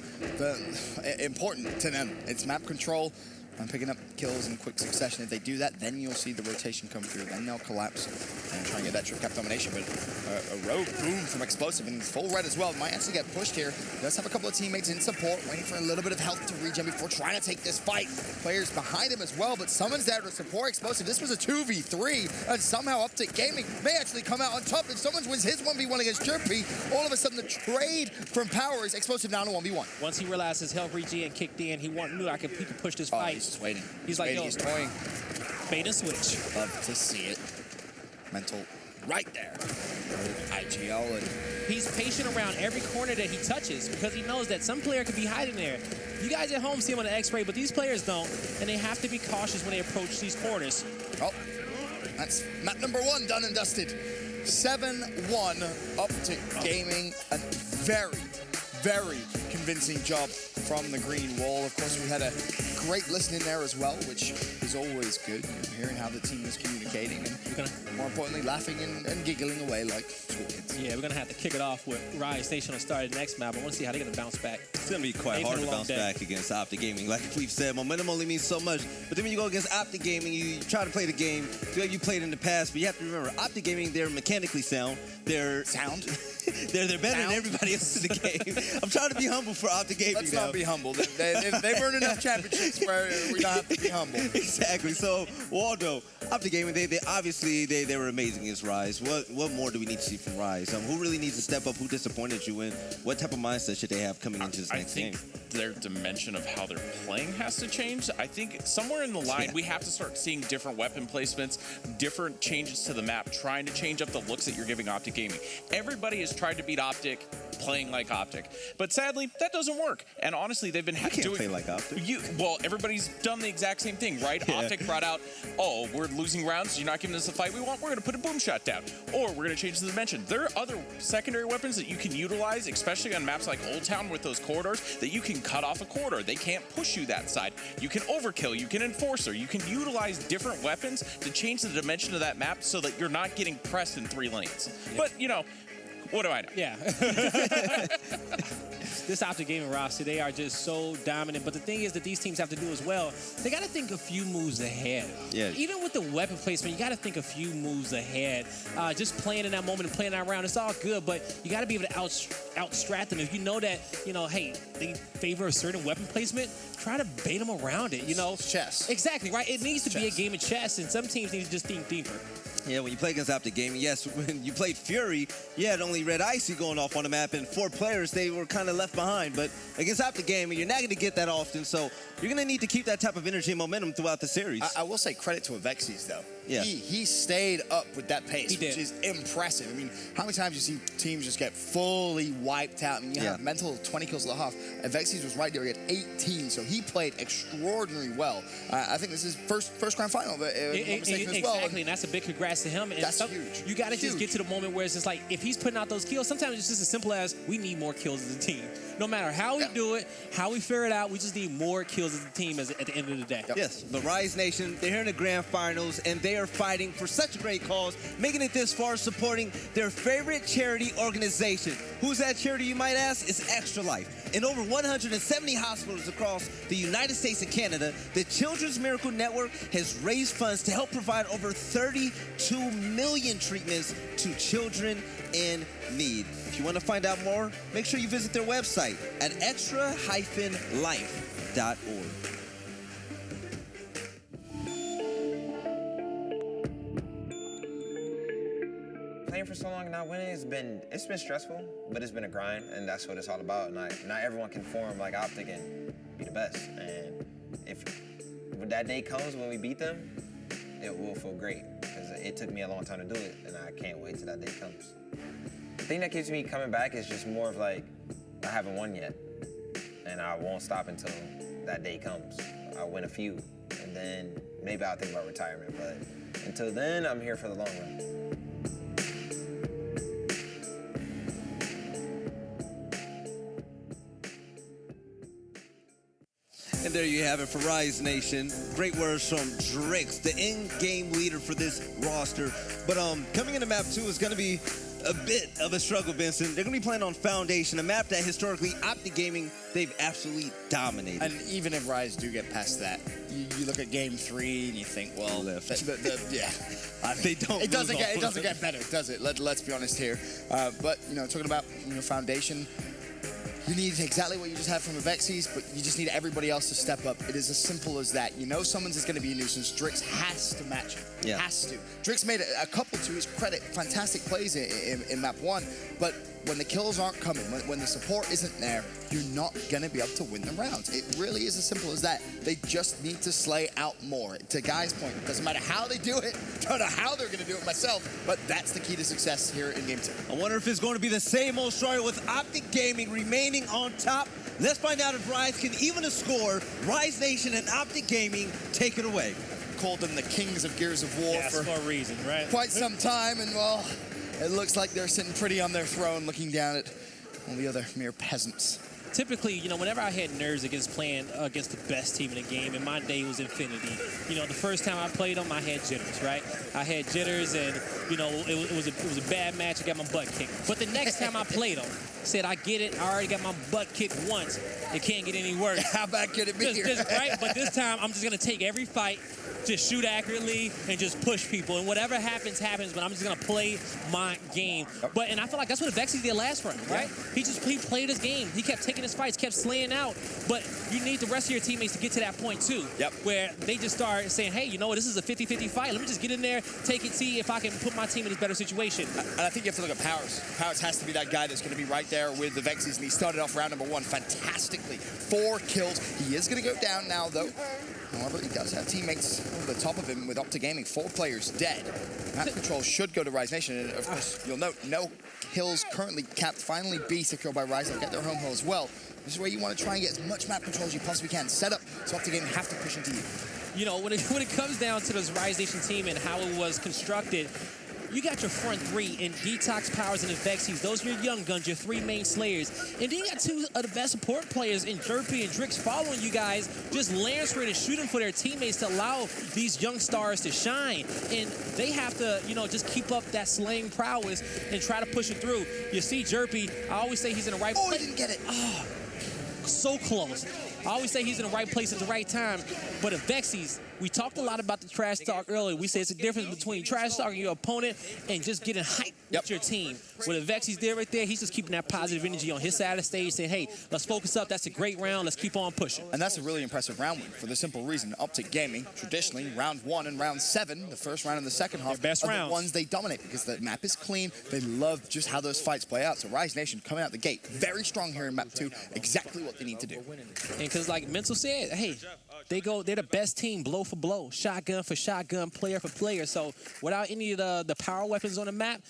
important to them. It's map control and picking up kills in quick succession. If they do that, then you'll see the rotation come through. Then they'll collapse and try and get that trip cap domination. But a rogue boom from Explosive, and he's full red as well. Might actually get pushed here. Does have a couple of teammates in support, waiting for a little bit of health to regen before trying to take this fight. Players behind him as well, but Summons there to support Explosive. This was a 2v3, and somehow OpTic Gaming may actually come out on top. If Summons wins his 1v1 against Jerpy, all of a sudden the trade from Powers, Explosive down to 1v1. Once he realized his health regen kicked in, he knew he could push this fight. He's just waiting. He's like, yo, he's toying. Bait and switch. Love to see it. Mental right there. IGL, and he's patient around every corner that he touches because he knows that some player could be hiding there. You guys at home see him on the X-ray, but these players don't, and they have to be cautious when they approach these corners. Oh, that's map number 1 done and dusted. 7-1 OpTic Gaming, a very, very convincing convincing job from the green wall. Of course, we had a great listen in there as well, which is always good, hearing how the team is communicating and, more importantly, laughing and giggling away like two kids. Yeah, we're going to have to kick it off with Rise Nation on start of the next map. I want to see how they're going to bounce back. It's going to be quite hard to bounce back against OpTic Gaming. Like we've said, momentum only means so much. But then when you go against OpTic Gaming, you try to play the game the way you played in the past. But you have to remember, OpTic Gaming, they're mechanically sound. They're they're better than everybody else in the game. I'm trying to be humble for OpTic Gaming. Let's not be humble. They've earned enough championships where we don't have to be humble. Exactly. So, Waldo, OpTic Gaming, they were amazing against Rise. What more do we need to see from Rise? Who really needs to step up? Who disappointed you? And what type of mindset should they have coming into this next game? I think their dimension of how they're playing has to change. I think somewhere in the line, we have to start seeing different weapon placements, different changes to the map, trying to change up the looks that you're giving OpTic Gaming. Everybody has tried to beat OpTic playing like OpTic, but sadly, that doesn't work. And honestly, they've been doing play like OpTic. Well, everybody's done the exact same thing, right? Yeah. OpTic brought out, oh, we're losing rounds, you're not giving us the fight we want, we're going to put a boom shot down, or we're going to change the dimension. There are other secondary weapons that you can utilize, especially on maps like Old Town with those corridors, that you can cut off a corridor. They can't push you that side. You can overkill, you can enforcer, you can utilize different weapons to change the dimension of that map so that you're not getting pressed in 3 lanes. Yeah. But, what do I know? Yeah. This OpTic Gaming roster, they are just so dominant. But the thing is that these teams have to do as well, they got to think a few moves ahead. Yeah. Even with the weapon placement, you got to think a few moves ahead. Just playing in that moment and playing that round, it's all good, but you got to be able to outstrat them. If you know that, hey, they favor a certain weapon placement, try to bait them around it, It's chess. Exactly, right? It needs to be a game of chess, and some teams need to just think deeper. Yeah, when you play against OpTic Gaming, yes, when you played Fury, you had only Red Icy going off on the map, and 4 players, they were kind of left behind. But against OpTic Gaming, you're not going to get that often, so you're going to need to keep that type of energy and momentum throughout the series. I will say credit to Avexis, though. Yeah. He stayed up with that pace, which is impressive. I mean, how many times you see teams just get fully wiped out? I mean, you have mental 20 kills at the half. Avexis was right there. He had 18, so he played extraordinarily well. I think this is first grand final, but exactly, and that's a big congrats to him. And that's huge. You got to just get to the moment where it's just like, if he's putting out those kills, sometimes it's just as simple as, we need more kills as a team. No matter how we do it, how we figure it out, we just need more kills as a team at the end of the day. Yes, the Rise Nation, they're here in the grand finals, and they are fighting for such a great cause, making it this far, supporting their favorite charity organization. Who's that charity, you might ask? It's Extra Life. In over 170 hospitals across the United States and Canada, the Children's Miracle Network has raised funds to help provide over 32 million treatments to children in need. If you want to find out more, make sure you visit their website at extra-life.org. Playing for so long and not winning, it's been stressful, but it's been a grind, and that's what it's all about. Not everyone can form like OpTic and be the best. And if when that day comes when we beat them, it will feel great, because it took me a long time to do it, and I can't wait till that day comes. The thing that keeps me coming back is just more of like, I haven't won yet, and I won't stop until that day comes. I'll win a few, and then maybe I'll think about retirement, but until then, I'm here for the long run. And there you have it for Rise Nation. Great words from Drix, the in-game leader for this roster. But coming into map 2 is going to be a bit of a struggle, Vincent. They're going to be playing on Foundation, a map that historically OpTic Gaming, they've absolutely dominated. And even if Rise do get past that, you look at game 3 and you think, well, they don't. It doesn't get better, does it? Let's be honest here. But talking about Foundation. You need exactly what you just had from Avexis, but you just need everybody else to step up. It is as simple as that. Someone's is going to be a nuisance. Drix has to match him. Yeah. Has to. Drix made a couple, to his credit, fantastic plays in map 1, but when the kills aren't coming, when the support isn't there, you're not going to be able to win the rounds. It really is as simple as that. They just need to slay out more. To Guy's point, it doesn't matter how they do it. I don't know how they're going to do it myself, but that's the key to success here in game 2. I wonder if it's going to be the same old story with OpTic Gaming remaining on top. Let's find out if Rise can even a score. Rise Nation and OpTic Gaming take it away. Called them the kings of Gears of War for a reason, right? Quite some time, and well, it looks like they're sitting pretty on their throne looking down at all the other mere peasants. typically, you know, whenever I had nerves against playing against the best team in the game, and my day was Infinity. You know, the first time I played them, I had jitters, right? I had jitters, and you know, it was a bad match. I got my butt kicked. But the next time I played them, said I get it. I already got my butt kicked once. It can't get any worse. How bad could it be? Right? But this time, I'm just gonna take every fight, just shoot accurately, and just push people. And whatever happens, happens. But I'm just gonna play my game. And I feel like that's what Vexy did last run, right? He played his game. He kept taking his fights, kept slaying out. But you need the rest of your teammates to get to that point too, where they just start saying, hey, you know what, this is a 50-50 fight. Let me just get in there, take it, see if I can put my team in a better situation. And I think you have to look at Powers. Powers has to be that guy that's going to be right there with the Vexies, and he started off round number 1 fantastically. 4 kills. He is going to go down now, though. However, he does have teammates over the top of him with OpTic Gaming. 4 players dead. Map control should go to Rise Nation, and of course, you'll note no hills currently capped. Finally, B secured by Rise. They'll get their home hill as well. This is where you want to try and get as much map control as you possibly can. Set up so OpTic Gaming have to push into you. You know, when it comes down to this Rise Nation team and how it was constructed, you got your front 3 in Detox, Powers, and Vexies. Those are your young guns, your 3 main slayers. And then you got 2 of the best support players in Jerpy and Drix following you guys, just lancering and shooting for their teammates to allow these young stars to shine. And they have to, you know, just keep up that slaying prowess and try to push it through. You see Jerpy, I always say he's in the right place. Oh, he didn't get it. Oh, so close. I always say he's in the right place at the right time. But if Vexies, we talked a lot about the trash talk earlier. We say it's a difference between trash talking your opponent and just getting hyped with your team. With the Vexies there right there, he's just keeping that positive energy on his side of the stage, saying, hey, let's focus up. That's a great round. Let's keep on pushing. And that's a really impressive round win for the simple reason OpTic Gaming, traditionally, round 1 and round 7, the first round and the second half, best are rounds. the ones they dominate because the map is clean. They love just how those fights play out. So Rise Nation coming out the gate, very strong here in map 2, exactly what they need to do. And because like Mental said, hey, they're the best team, blow for blow, shotgun for shotgun, player for player. So without any of the power weapons on the map,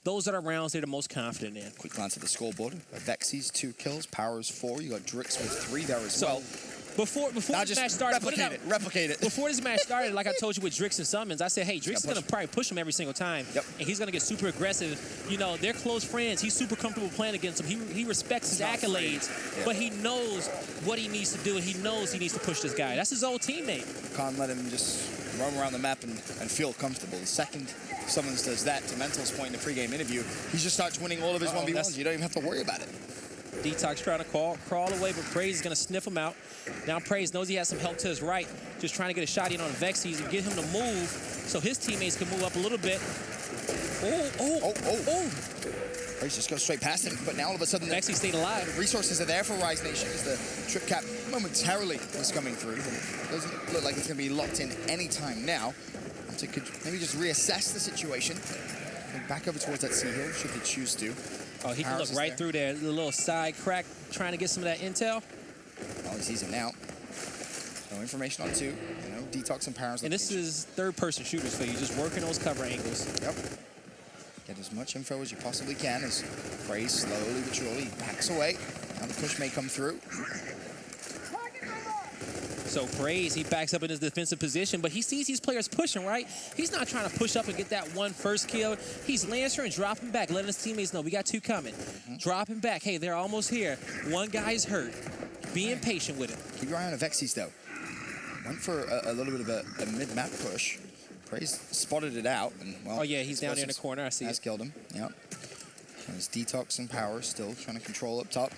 those are the rounds they're the most confident in. Quick glance at the scoreboard. Vexies 2 kills, Powers 4. You got Drix with 3 there as well. Before this match started, replicate it. Before this match started, like I told you with Drix and Summons, I said, hey, Drix is going to probably push him every single time. And he's going to get super aggressive. You know, they're close friends. He's super comfortable playing against him. He respects his accolades, but he knows what he needs to do, and he knows he needs to push this guy. That's his old teammate. Can't let him just roam around the map and feel comfortable. The second Summons does that, to Mental's point in the pregame interview, he just starts winning all of his 1v1s. You don't even have to worry about it. Detox trying to crawl away, but Praise is going to sniff him out. Now Praise knows he has some help to his right, just trying to get a shot in on the Vexies and get him to move so his teammates can move up a little bit. Praise just goes straight past him, but now all of a sudden Vexies stayed alive. The resources are there for Rise Nation as the trip cap momentarily was coming through. It doesn't look like it's going to be locked in any time now. OpTic could maybe just reassess the situation. Back over towards that sea hill, should they choose to. Oh, he can look right through there. The little side crack, trying to get some of that intel. Oh, he sees him now. No information on 2. You know, Detox and Powers. And this is third-person shooters for you, just working those cover angles. Yep. Get as much info as you possibly can as Praise slowly but surely backs away. Now the push may come through. So Praise, he backs up in his defensive position, but he sees these players pushing, right? He's not trying to push up and get that one first kill. He's lancering, dropping back, letting his teammates know we got 2 coming. Dropping back. Hey, they're almost here. One guy's hurt. Being patient with it. Keep your eye on the Vexies, though. Went for a little bit of a mid-map push. Praise spotted it out. And, well, oh, yeah, he's down there in the corner. I see has killed him. Yep. There's Detox and Power still trying to control up top.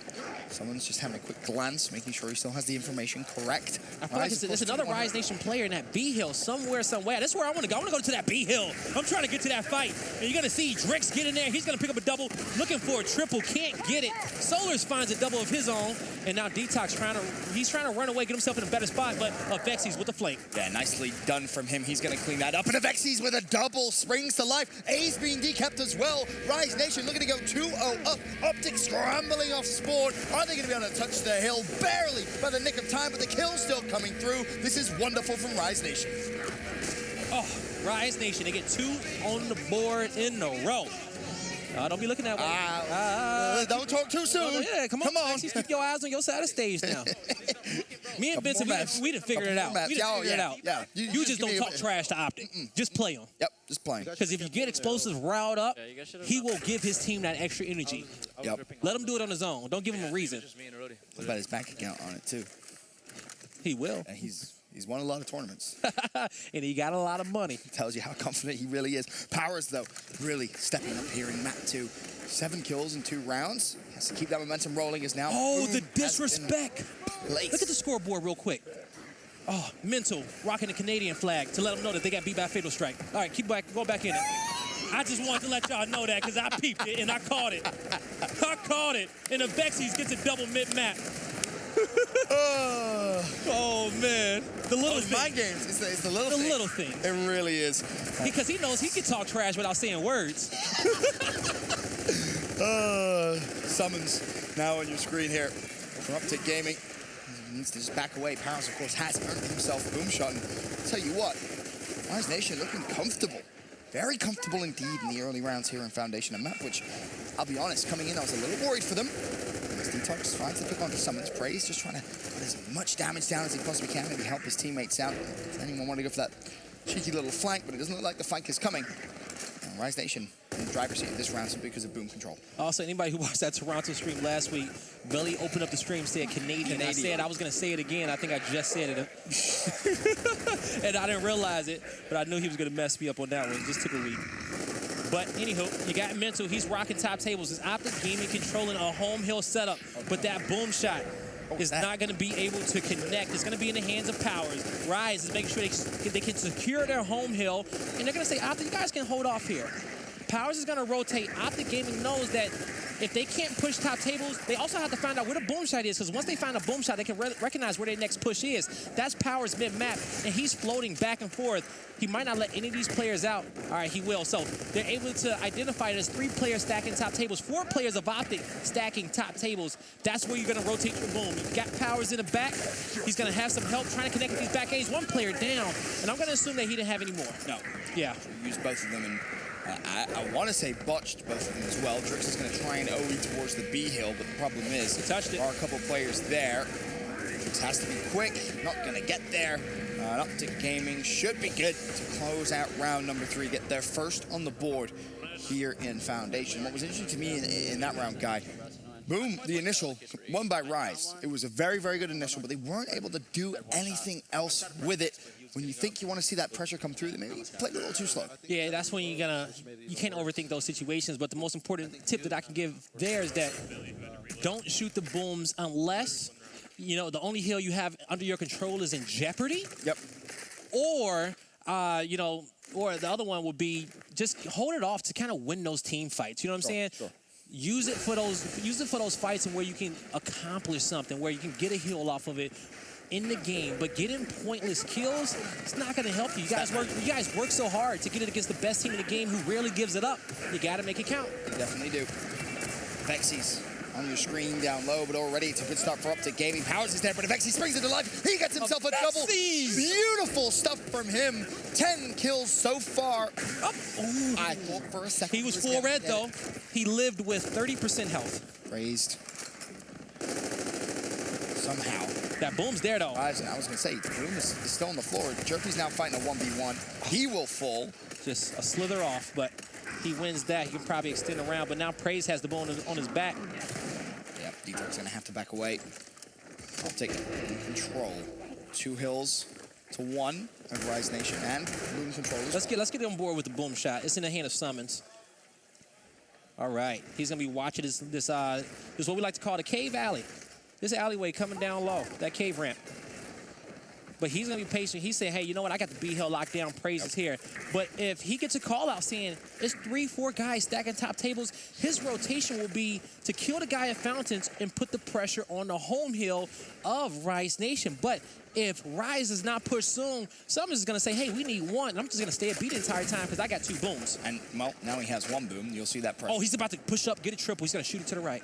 Someone's just having a quick glance, making sure he still has the information correct. I feel like there's another Rise Nation player in that B hill somewhere. That's where I want to go. I want to go to that B hill. I'm trying to get to that fight. And you're going to see Drix get in there. He's going to pick up a double, looking for a triple. Can't get it. Solars finds a double of his own. And now Detox trying to run away, get himself in a better spot, but Vexies with the flank. Yeah, nicely done from him. He's going to clean that up. And Vexies with a double springs to life. A's being decapped as well. Rise Nation looking to go 2-0 up. OpTic scrambling off spawn. Are they going to be able to touch the hill? Barely by the nick of time, but the kill's still coming through. This is wonderful from Rise Nation. Oh, Rise Nation, they get 2 on the board in a row. Don't be looking that way. Don't talk too soon. Yeah, come on. Keep your eyes on your side of the stage now. Me and Vincent, we done figured it out. We done figured it out. Yeah. You just don't talk trash to OpTic. Just play him. Yep, just playing. Because if you get explosives riled up, he will give his team that extra energy. Yep. Let him do it on his own. Don't give him a reason. What about his bank account on it, too? He will. And he's won a lot of tournaments. And he got a lot of money. Tells you how confident he really is. Powers, though, really stepping up here in map 2. 7 kills in 2 rounds. Has to keep that momentum rolling as now. Oh, the disrespect. Look at the scoreboard real quick. Oh, Mental rocking the Canadian flag to let them know that they got beat by a fatal strike. All right, go back in it. I just wanted to let y'all know that because I peeped it and I caught it. I caught it. And the Vexies gets a double mid-map. Oh, man. The little thing. Mind games. It's the little thing. The little thing. It really is. Because he knows he can talk trash without saying words. Summons now on your screen here from OpTic Gaming. He needs to just back away. Powers, of course, has earned himself a boom shot. And I'll tell you what, Rise Nation looking comfortable. Very comfortable indeed in the early rounds here in Foundation, a map which, I'll be honest, coming in, I was a little worried for them. Detox finds the pick onto Summons. Praise just trying to put as much damage down as he possibly can, maybe help his teammates out. Does anyone want to go for that cheeky little flank? But it doesn't look like the flank is coming. And Rise Nation in the driver's seat of this round simply because of boom control. Also, anybody who watched that Toronto stream last week, Billy opened up the stream, said Canadian. I said I was going to say it again. I think I just said it. And I didn't realize it, but I knew he was going to mess me up on that one. It just took a week. But anywho, you got Mental. He's rocking top tables. It's OpTic Gaming controlling a home hill setup. But that boom shot is not going to be able to connect. It's going to be in the hands of Powers. Rise is making sure they can secure their home hill. And they're going to say, OpTic, you guys can hold off here. Powers is going to rotate. OpTic Gaming knows that if they can't push top tables, they also have to find out where the boom shot is, because once they find a boom shot, they can recognize where their next push is. That's Powers mid-map, and he's floating back and forth. He might not let any of these players out. All right, he will. So they're able to identify it as 3 players stacking top tables, 4 players of OpTic stacking top tables. That's where you're going to rotate your boom. You got Powers in the back. He's going to have some help trying to connect with these back A's. 1 player down, and I'm going to assume that he didn't have any more. No. Yeah. Use both of them, and I want to say botched both of them as well. Drix is going to try and OE towards the B hill, but the problem is there are a couple players there. Drix has to be quick, not going to get there. OpTic Gaming should be good to close out round number 3, get their first on the board here in Foundation. What was interesting to me in that round, Guy, boom, the initial, won by Rise. It was a very, very good initial, but they weren't able to do anything else with it. When you think you want to see that pressure come through, they maybe played a little too slow. Yeah, that's when you can't overthink those situations. But the most important tip that I can give there is that don't shoot the booms unless, the only hill you have under your control is in jeopardy. Yep. Or, or the other one would be just hold it off to kind of win those team fights. You know what I'm saying? Sure. Use it for those fights and where you can accomplish something, where you can get a heal off of it in the game. But getting pointless kills, it's not going to help you. You guys work so hard to get it against the best team in the game who rarely gives it up. You got to make it count. You definitely do. Vexies on your screen down low, but already it's a good start for OpTic Gaming. Powers is there, but Vexy springs it to life. He gets himself a double. Beautiful stuff from him. 10 kills so far. I thought for a second he was full red, though. He lived with 30% health. Raised. Somehow. That boom's there, though. I was going to say, the boom is still on the floor. Jerpy's now fighting a 1v1. He will fall. Just a slither off, but he wins that. He can probably extend around, but now Praise has the boom on his back. Yep, Detox going to have to back away. OpTic control. 2 hills to 1 of Rise Nation and boom control. Let's get on board with the boom shot. It's in the hand of Summons. All right, he's going to be watching this what we like to call the cave alley. This alleyway coming down low, that cave ramp. But he's going to be patient. He's saying, hey, you know what? I got the B hill locked down. Praise is here. But if he gets a call out saying it's 3-4 guys stacking top tables, his rotation will be to kill the guy at Fountains and put the pressure on the home hill of Rise Nation. But if Rise is not pushed soon, Summers is going to say, hey, we need 1. And I'm just going to stay at B the entire time because I got 2 booms. And, well, now he has 1 boom. You'll see that pressure. Oh, he's about to push up, get a triple. He's going to shoot it to the right.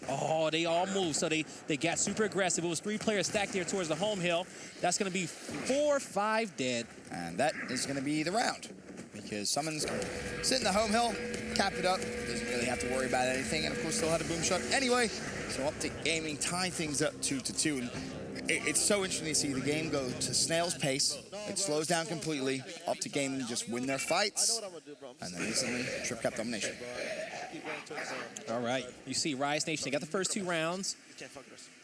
Oh, they all moved, so they got super aggressive. It was 3 players stacked there towards the home hill. That's going to be 4-5 dead. And that is going to be the round. because Summons can sit in the home hill, cap it up, doesn't really have to worry about anything, and of course still had a boom shot anyway. So OpTic Gaming tie things up 2-2. And it's so interesting to see the game go to snail's pace. It slows down completely. OpTic Gaming just win their fights, and then recently trip cap domination. All right, you see Rise Nation, they got the first 2 rounds.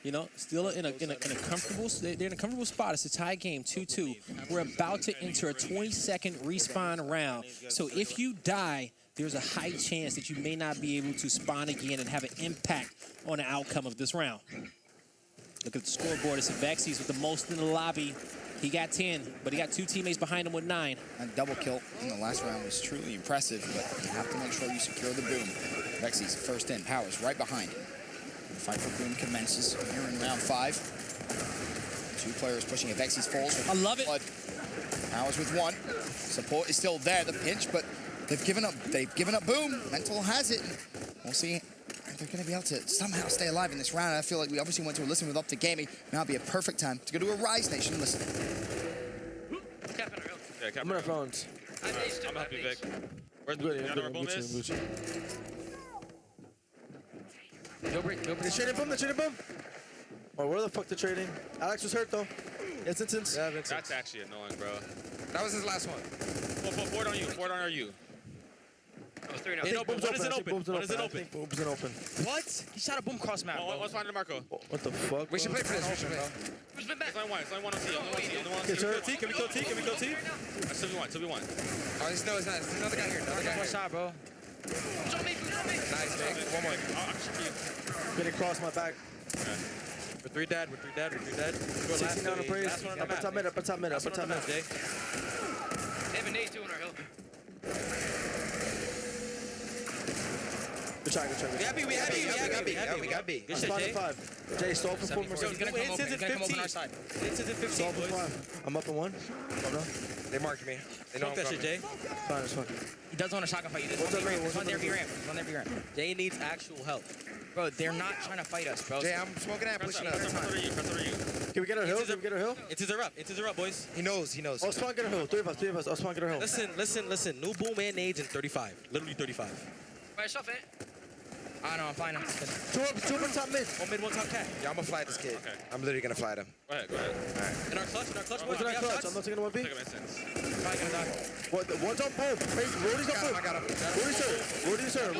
You know, still in a comfortable, they're in a comfortable spot. It's a tie game, 2-2. We're about to enter a 20-second respawn round. So if you die, there's a high chance that you may not be able to spawn again and have an impact on the outcome of this round. Look at the scoreboard. It's Vexies with the most in the lobby. He got 10, but he got 2 teammates behind him with 9. A double kill in the last round was truly impressive, but you have to make sure you secure the boom. Vexies first in, Powers right behind. The fight for boom commences here in round 5. 2 players pushing it. Vexies falls. I love it. Powers with 1. Support is still there, the pinch, but they've given up. They've given up boom. Mental has it. We'll see if they're going to be able to somehow stay alive in this round. I feel like we obviously went to a listen with OpTic Gaming. Now would be a perfect time to go to a Rise Nation listen. Yeah, I'm gonna phones. I'm gonna help you, Vic. Where's the boom is? The trading boom, the trading boom. Oh, where the fuck the trading? Alex was hurt though. It's Vincent. Yeah, Vincent. That's actually annoying, bro. That was his last one. Forward on you. Forward on you. Oh, 3 now. One isn't open. One isn't open. Boom's isn't open. What? He shot a boom cross map. One's finding Marco. What the fuck? We should play for this. We should play. Who's been back? It's only one on C. Can we kill T? Can we kill T? That's 2v1. Oh, he's no, it's not. There's another guy here. Another guy. One shot, bro. Nice, Vic. One more. Getting across my back. We're 3 dead. 16 down to praise. Upper top mid. They have a nade too on our hill. Good try. We got B. Good shit, Jay. 5. Jay, stall for 4 more seconds. He's gonna come open our side. Stall for 5. I'm up in 1. They marked me. They know that shit, Jay. Fine, it's fine. He does want a shotgun fight. What's up, man? One there, B-ramp. Jay needs actual help. Bro, they're not trying to fight us, bro. Jay, I'm smoking at pushing up. Can we get our hill? It's her up, boys. He knows. Oh, spawn get our hill. 3 of us. I'll spawn get our hill. Listen. New boom and nades in 35. Literally 35. Right, shove it. I know, I'm fine. 2 up top mid. 1 mid, 1 top cat. Yeah, I'm gonna fly this kid. Okay. I'm literally gonna fly them. Go ahead. Alright. In our clutch, What's in our clutch? I'm not taking a 1B. Take him instance. Probably gonna die. One's on boom. Rody's on boom. I got him. Rudy's hurt.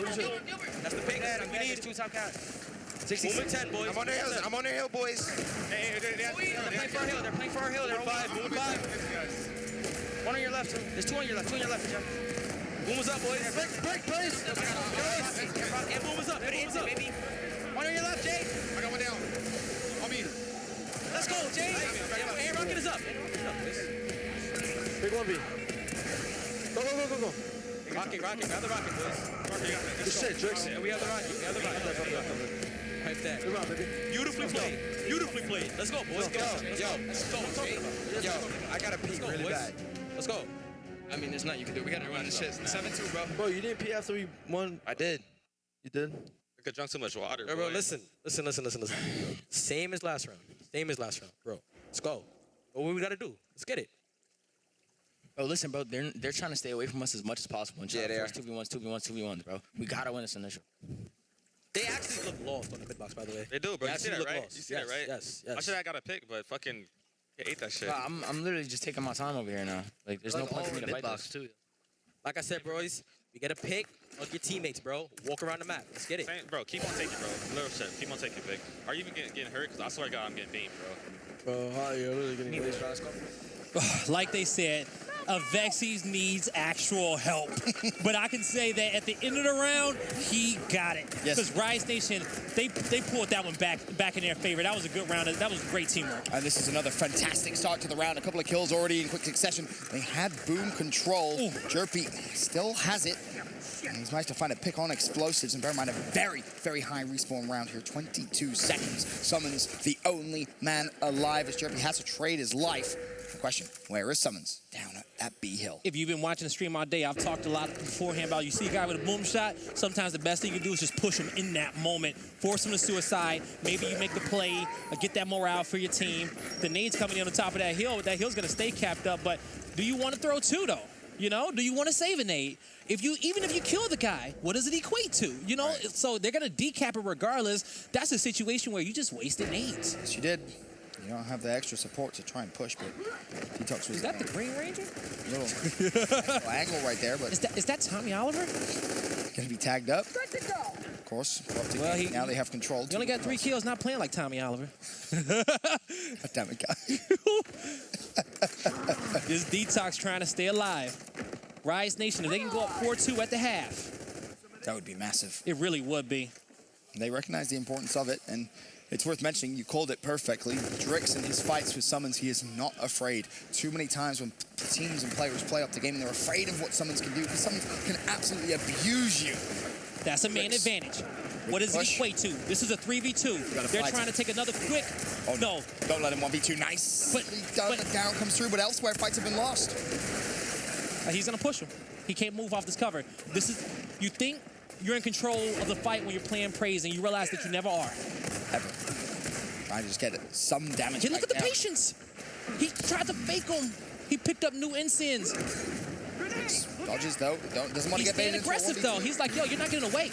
That's the pink. We need 2 top cat. 60. Boom and 10, boys. I'm on their hill, boys. Hey, They're playing for our hill. They're boom 5. Boom 5. 1 on your left. There's 2 on your left. Jeff. Boom is up, boys. Break, please. And boom is up. Baby. 1 on your left, Jay. I got 1 down. On me. Let's go, Jay. Hey, rocket is up. Big 1B. Go. Rocket. Grab the rocket, boys. Rocket, you got it. Good shit, Drix. We have the rocket. Right there. Good round, baby. Beautifully played. Let's go, boys. Yo, I gotta pee really bad. Let's go. I mean, there's nothing you can do. We gotta run this shit. 7-2, bro. Bro, you didn't pee after we won. I did. You did? I could drunk too much water, bro. Listen. Same as last round, bro. Let's go. What we gotta do? Let's get it. Bro, listen, bro. They're trying to stay away from us as much as possible. Yeah, they are. 2v1s, bro. We gotta win this initial. They actually look lost on the mid box, by the way. They do, bro. You see that, right? Lost. You see that, right? Yes. I should have got a pick, but fucking ate that shit. Bro, I'm literally just taking my time over here now. Like, there's no point for me to fight this. Too. Like I said, boys, we get a pick of your teammates, bro. Walk around the map. Let's get it. Bro, keep on taking, bro. Little shit. Keep on taking, Vic. Are you even getting hurt? Because I swear to God, I'm getting beamed, bro. Bro, how are you really getting hurt? Like they said, Vexies needs actual help. But I can say that at the end of the round, he got it. Because Rise Nation, they pulled that one back in their favor. That was a good round. That was great teamwork. And this is another fantastic start to the round. A couple of kills already in quick succession. They had boom control. Jerpy still has it. And he's managed to find a pick on explosives. And bear in mind, a very, very high respawn round here. 22 seconds. Summons the only man alive as Jerpy has to trade his life. The question, where is Summons? Down at B Hill. If you've been watching the stream all day, I've talked a lot beforehand about you see a guy with a boom shot, sometimes the best thing you can do is just push him in that moment, force him to suicide. Maybe you make the play, get that morale for your team. The nade's coming in on the top of that hill. That hill's going to stay capped up, but do you want to throw 2, though? You know, do you want to save a nade? Even if you kill the guy, what does it equate to? You know, so they're gonna decap it regardless. That's a situation where you just wasted nades. Yes, you did. You don't have the extra support to try and push, but Detox was. Is that the Green Ranger? Little angle right there, but is that Tommy Oliver? Gonna be tagged up. Of course. Well, now they have control. He only got 3 kills, not playing like Tommy Oliver. God damn it, guy. This Detox trying to stay alive. Rise Nation, if they can go up 4-2 at the half. That would be massive. It really would be. They recognize the importance of it, and it's worth mentioning, you called it perfectly. Drix in his fights with Summons, he is not afraid. Too many times when teams and players play up the game, they're afraid of what Summons can do, because Summons can absolutely abuse you. That's a main advantage. What does it equate to? This is a 3v2. They're trying to take another quick. Oh, no. Don't let him 1v2. Nice. But the down comes through, but elsewhere, fights have been lost. He's going to push him. He can't move off this cover. You think you're in control of the fight when you're playing Praise, and you realize that you never are. Ever. Trying to just get some damage. Hey, look at the patience. He tried to fake him. He picked up new ensigns. Dodges, though. Doesn't want to get baited. He's aggressive, though. He's like, yo, you're not getting away.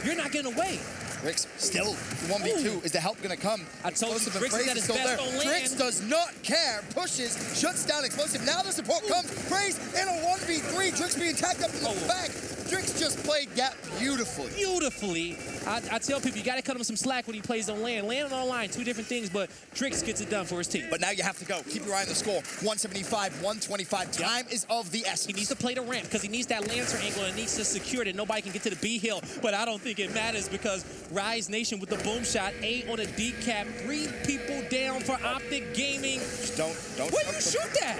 You're not getting away. Drix still 1v2. Is the help going to come? I told you, Drix is at his best on land. Drix does not care. Pushes, shuts down Explosive. Now the support comes. Praise in a 1v3. Drix being tagged up in the back. Drix just played Gap beautifully. Beautifully. I tell people, you got to cut him some slack when he plays on land. Land and online, 2 different things, but Drix gets it done for his team. But now you have to go. Keep your eye on the score. 175, 125. Time is of the essence. He needs to play the ramp because he needs that Lancer angle and needs to secure it. Nobody can get to the B hill, but I don't think it matters because Rise Nation with the boom shot, 8 on a decap, 3 people down for OpTic Gaming. Just don't. Where you shoot that?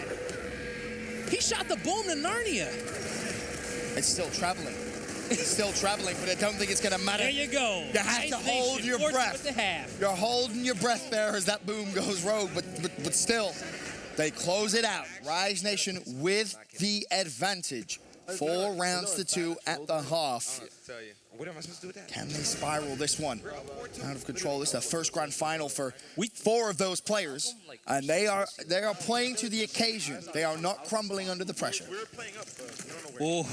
He shot the boom to Narnia. It's still traveling. It's still traveling, but I don't think it's going to matter. There you go. You have to hold your breath. You're holding your breath there as that boom goes rogue, but still, they close it out. Rise Nation with the advantage. 4 rounds to 2 at the half. What am I supposed to do with that? Can they spiral this one out of control? This is the first grand final for 4 of those players, and they are playing to the occasion. They are not crumbling under the pressure. Oh,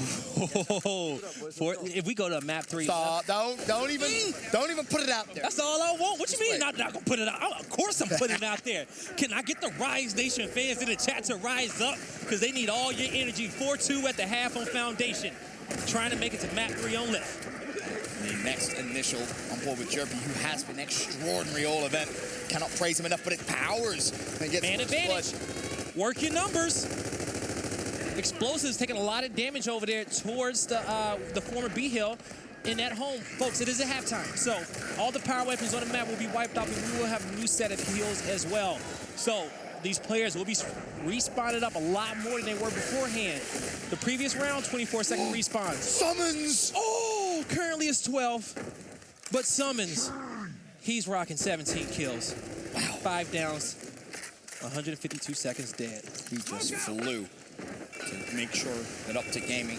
if we go to map 3, stop! Don't even put it out there. That's all I want. What you mean? I'm not gonna put it out. Of course I'm putting it out there. Can I get the Rise Nation fans in the chat to rise up because they need all your energy? 4-2 at the half on Foundation, trying to make it to map 3 on Lift. The next initial on board with Jerpy, who has been extraordinary all event. Cannot praise him enough, but it powers. Man advantage. Work your numbers. Explosives taking a lot of damage over there towards the former B hill in that home. Folks, it is a halftime, so all the power weapons on the map will be wiped out, and we will have a new set of heals as well. So these players will be respawned up a lot more than they were beforehand. The previous round, 24-second respawns. Summons! Oh, currently it's 12, but Summons, he's rocking 17 kills. Wow. 5 downs, 152 seconds dead. He just flew to make sure that OpTic Gaming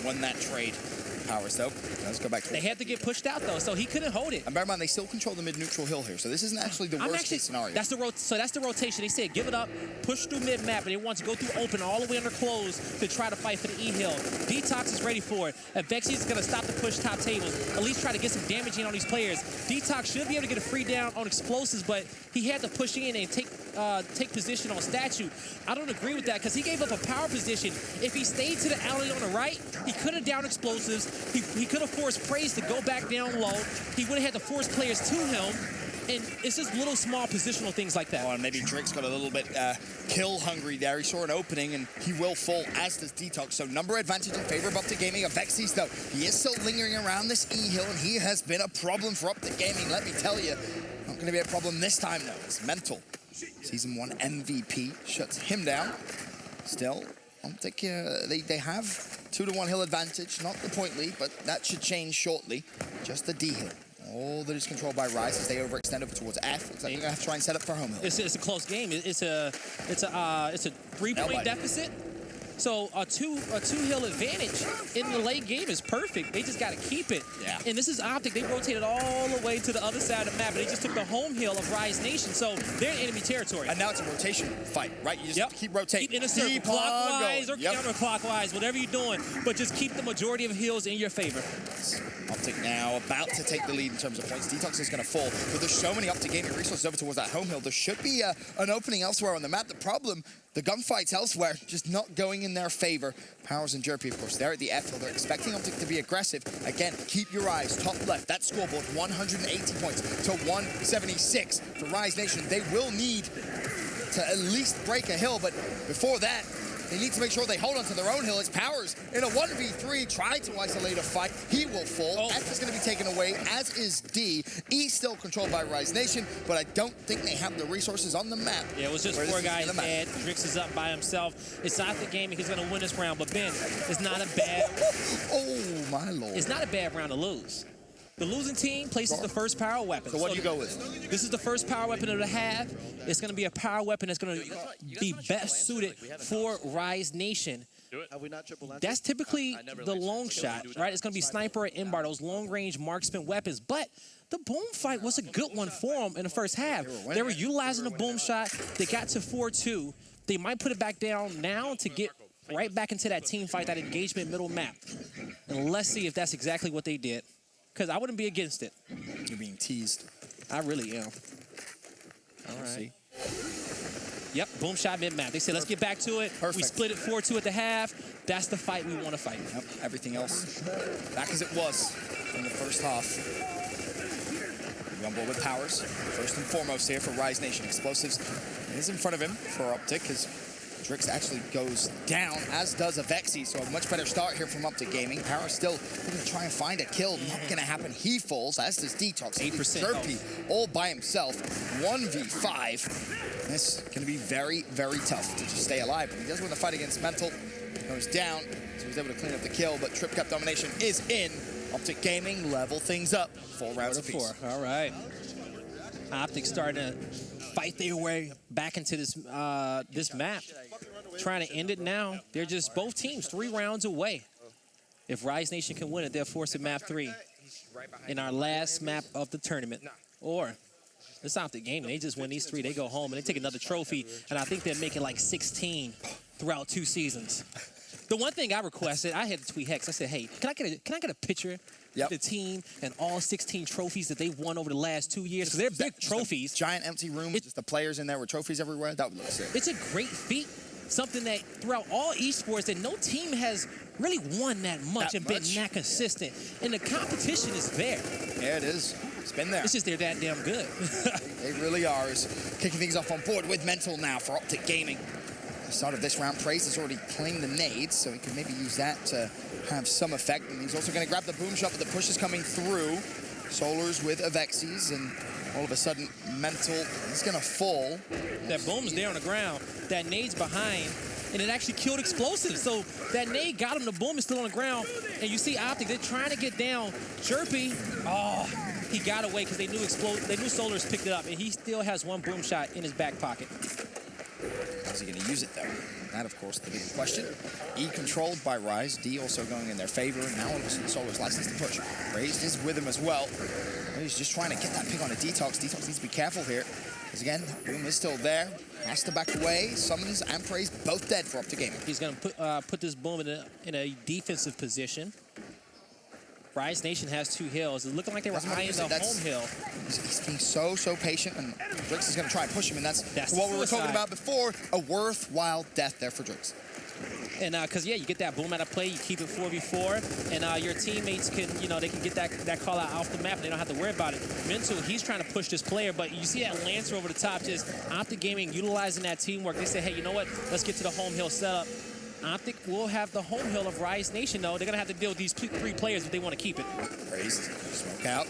won that trade. Powers, though. Let's go back to They had to get pushed out, though, so he couldn't hold it. And bear in mind, they still control the mid-neutral hill here, so this isn't actually the worst-case scenario. That's the rotation. They said give it up, push through mid-map, and they want to go through open all the way under close to try to fight for the E-hill. Detox is ready for it. And Vexy is going to stop the push top tables, at least try to get some damage in on these players. Detox should be able to get a free down on explosives, but he had to push in and take position on Statue. I don't agree with that because he gave up a power position. If he stayed to the alley on the right, he could have downed explosives. He could have forced Praise to go back down low. He would have had to force players to him. And it's just little small positional things like that. Oh, and maybe Drix got a little bit kill hungry there. He saw an opening, and he will fall, as does Detox. So number advantage in favor of OpTic Gaming. Vexy's, though, he is still lingering around this E-hill, and he has been a problem for OpTic Gaming. Let me tell you, not going to be a problem this time, though. It's mental. Season 1 MVP shuts him down. Still, OpTic, they have 2-to-1 hill advantage. Not the point lead, but that should change shortly. Just the D-hill. All that is controlled by Rise as they overextend over towards F. Looks like they're gonna have to try and set up for home hill. It's a close game. It's a 3-point deficit. So a two-hill advantage in the late game is perfect. They just got to keep it. Yeah. And this is OpTic. They rotated all the way to the other side of the map, and they just took the home hill of Rise Nation. So they're in enemy territory. And now it's a rotation fight, right? You just keep rotating. Keep in a circle, clockwise or counterclockwise, whatever you're doing, but just keep the majority of hills in your favor. OpTic now about to take the lead in terms of points. Detox is going to fall, but there's so many OpTic gaming resources over towards that home hill. There should be an opening elsewhere on the map. The problem, the gunfights elsewhere, just not going in their favor. Powers and Jerpy, of course, they're at the F hill. They're expecting OpTic to be aggressive. Again, keep your eyes top left. That scoreboard, 180 points to 176 for Rise Nation. They will need to at least break a hill, but before that, they need to make sure they hold on to their own hill. It's Powers in a 1v3, tried to isolate a fight. He will fall. F is going to be taken away, as is D. E still controlled by Rise Nation, but I don't think they have the resources on the map. Yeah, it was just 4 guys dead. Drix is up by himself. It's not the game he's going to win this round, but Ben, it's not a bad... Oh, my Lord. It's not a bad round to lose. The losing team places the first power weapon. So what do you go with? This is the first power weapon of the half. It's going to be a power weapon that's going to be best suited for Rise Nation. That's typically the long shot, right? It's going to be sniper or inbar, those long-range marksman weapons. But the boom fight was a good one for them in the first half. They were utilizing the boom shot. They got to 4-2. They might put it back down now to get right back into that team fight, that engagement middle map. And let's see if that's exactly what they did. Because I wouldn't be against it. You're being teased. I really am. All right. Yep, boom shot mid-map. They said, let's get back to it. Perfect. We split it 4-2 at the half. That's the fight we want to fight. Yep, everything else back as it was in the first half. We're on board with Powers. First and foremost here for Rise Nation. Explosives is in front of him for OpTic, because Drix actually goes down, as does Avexi, so a much better start here from OpTic Gaming. Power still going to try and find a kill. Not going to happen. He falls, as does Detox. 8% Jerpy all by himself. 1v5. This is going to be very, very tough to just stay alive. But he does win the fight against Mental. Goes down, so he was able to clean up the kill, but Trip Cap domination is in. OpTic Gaming level things up. 4 rounds apiece. All right. OpTic starting to fight their way back into this this map, trying to end it now. They're just both teams 3 rounds away. If Rise Nation can win it, they'll force it map 3 in our last map of the tournament. Or it's OpTic Gaming. They just win these 3, they go home and they take another trophy, and I think they're making like 16 throughout 2 seasons. The one thing I requested, I had to tweet Hex. I said, hey, can I get a picture of the team and all 16 trophies that they've won over the last 2 years? Because they're big trophies. Giant empty room with just the players in there with trophies everywhere. That would look sick. It's a great feat. Something that throughout all esports that no team has really won that much and been that consistent. And the competition is there. Yeah, it is. It's been there. It's just they're that damn good. They really are. Is kicking things off on board with Mental now for OpTic Gaming. The start of this round, Praise has already claimed the nades, so he can maybe use that to have some effect. And he's also going to grab the boom shot, but the push is coming through. Solars with Avexis, and all of a sudden, Mental is going to fall. That boom's there on the ground. That nade's behind, and it actually killed Explosives. So that nade got him. The boom is still on the ground, and you see OpTic, they're trying to get down. Jerpy, he got away because they knew Solars picked it up, and he still has 1 boom shot in his back pocket. How's he going to use it, though? That, of course, the big question. E controlled by Rise. D also going in their favor. Now all of a sudden, Solar's licensed to push. Raised is with him as well. He's just trying to get that pick on a Detox. Detox needs to be careful here. Because, again, boom is still there. Has to back away. Summons and Praise both dead for OpTic Gaming. He's going to put this boom in a defensive position. Rise Nation has 2 hills. It's looking like they were eyeing the home hill. He's being so patient, and Drix is going to try and push him, and that's what we were suicide. talking about before. A worthwhile death there for Drix. And because you get that boom out of play, you keep it 4v4, and your teammates can, they can get that call out off the map, and they don't have to worry about it. Mental, he's trying to push this player, but you see that Lancer over the top, just OpTic Gaming utilizing that teamwork. They say, hey, you know what? Let's get to the home hill setup. OpTic will have the home hill of Rise Nation, though. They're going to have to deal with these 3 players if they want to keep it. Praise, smoke out.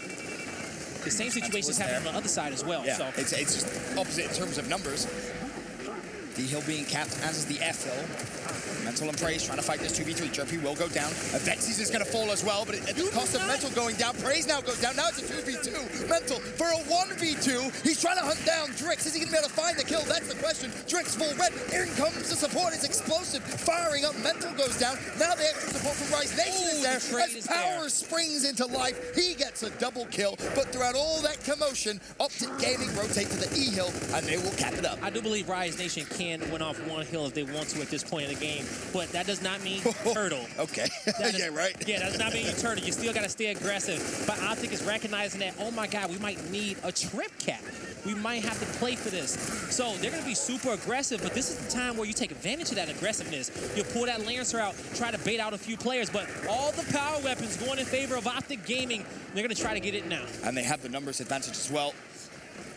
The same situation's happening on the other side as well. Yeah, so. it's just opposite in terms of numbers. D-Hill being capped, as is the F-Hill. Mental and Praise trying to fight this 2v3. Jerpy will go down. Vexies is going to fall as well, but at the cost of Mental going down. Praise now goes down. Now it's a 2v2. Mental for a 1v2. He's trying to hunt down Drix. Is he going to be able to find the kill? That's the question. Drix full red. In comes the support. It's explosive. Firing up. Mental goes down. Now the extra support from Rise Nation is there. As Power springs into life, he gets a double kill. But throughout all that commotion, OpTic Gaming rotate to the E-Hill, and they will cap it up. I do believe Rise Nation can win off one hill if they want to at this point in the game, but that does not mean turtle. Okay. Yeah, right. Yeah, that does not mean you turtle. You still got to stay aggressive. But OpTic is recognizing that, oh my God, we might need a trip cap. We might have to play for this. So they're going to be super aggressive, but this is the time where you take advantage of that aggressiveness. You pull that Lancer out, try to bait out a few players, but all the power weapons going in favor of OpTic Gaming. They're going to try to get it now. And they have the numbers advantage as well.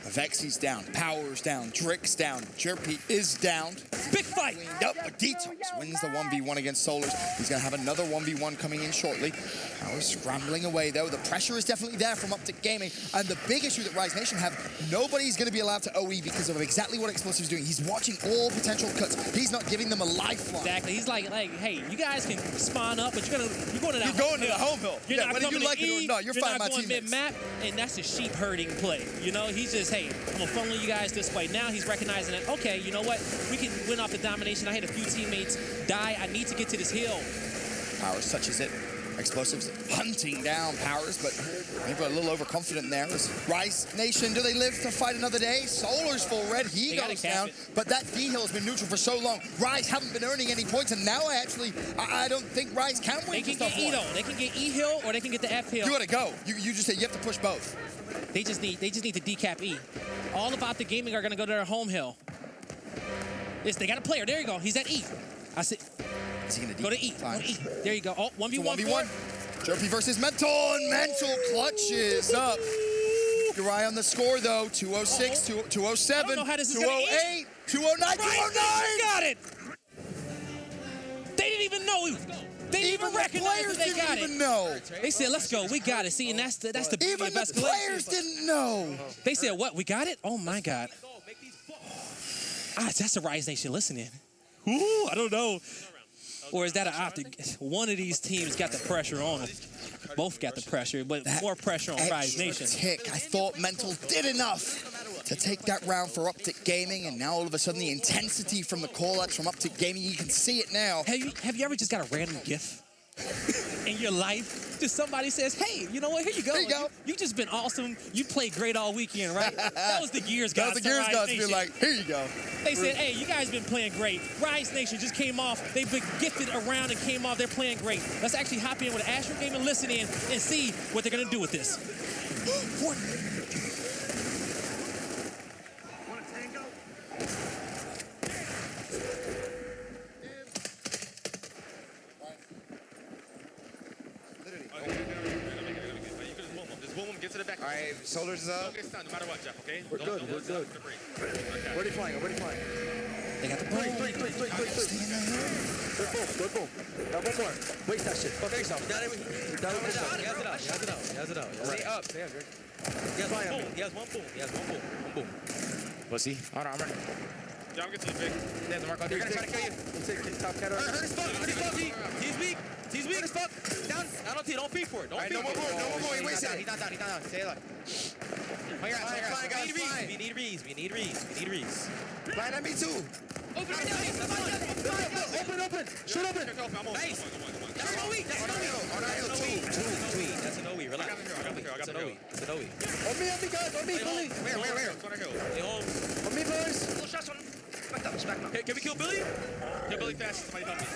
Vexy's down, Power's down, Drix down, Jerpy is down. Big fight! Yep, but Detox wins the 1v1 against Solars. He's going to have another 1v1 coming in shortly. Power's scrambling away, though. The pressure is definitely there from OpTic Gaming. And the big issue that Rise Nation have, nobody's going to be allowed to OE because of exactly what Explosive's doing. He's watching all potential cuts. He's not giving them a lifeline. Exactly. He's like, hey, you guys can spawn up, but you're going to that home hill. You're not whether coming you like to it E, or not, you're fighting my going teammates. mid-map, and that's a sheep herding play. You know, he's just, hey, I'm going to funnel you guys this way. Now he's recognizing that, okay, you know what? We can win off the domination. I had a few teammates die. I need to get to this hill. Powers touches it. Explosives hunting down Powers, but maybe a little overconfident there. Rise Nation, do they live to fight another day? Solar's full red, he goes down, but that D-Hill has been neutral for so long. Rise haven't been earning any points, and now I don't think Rise can win. They can get E though. They can get E hill or they can get the F hill. You gotta go. You just said you have to push both. They just need to decap E. All of OpTic Gaming are gonna go to their home hill. They got a player. There you go. He's at E. I see. Is he gonna go to E? Go to E. There you go. Oh, 1v1. 1v1. Jerpy versus Mental, and Mental clutches up. Your eye on the score though. 206, 207, 208, 209, 209. Got it. They didn't even know. They didn't even recognize that they got it. Know. They said, "Let's go. We got it." See, and that's the beauty of escalation. Even the players didn't know. They said, "What? We got it? Oh my God." That's a Rise Nation listening. Ooh, I don't know. Or is that an OpTic? One of these teams got the pressure on them. Both got the pressure, but more pressure on Rise Nation. Tick. I thought Mental did enough to take that round for OpTic Gaming, and now all of a sudden the intensity from the call-outs from OpTic Gaming, you can see it now. Have you ever just got a random GIF in your life? Just somebody says, hey, you know what? Here you go. There you go. You just been awesome. You played great all weekend, right? That was the Gears guys. That was the Gears guys being like, here you go. They said, hey, you guys been playing great. Rise Nation just came off. They've been gifted around and came off. They're playing great. Let's actually hop in with Astro Game and listen in and see what they're going to do with this. Get to the back. All right, Solars is up. Don't get stunned no matter what, Jeff, okay? We're good. Where are they flying? They got the three. Good boom. Now one more. Waste that shit. Okay, so. He has it out. Stay up, Drake. He has one boom. Pussy. Hold on, I'm ready. Yeah, I'm getting to you, Vic. They're gonna try to kill you. Take top cat. Hurt his fuck. He's weak. He's weak as fuck. Down. I don't see. Don't peek for it. Don't peek for it. No more. He wasted it. He's not down. Stay alive. We need Reese. Blind at me too. Open. Shoot open. Nice. That's an OE. That's an OE. Relax. That's an OE. On me, guys. On me, Billy. Where? On me, boys. Smack him. Can we kill Billy? Kill Billy fast. Somebody help me.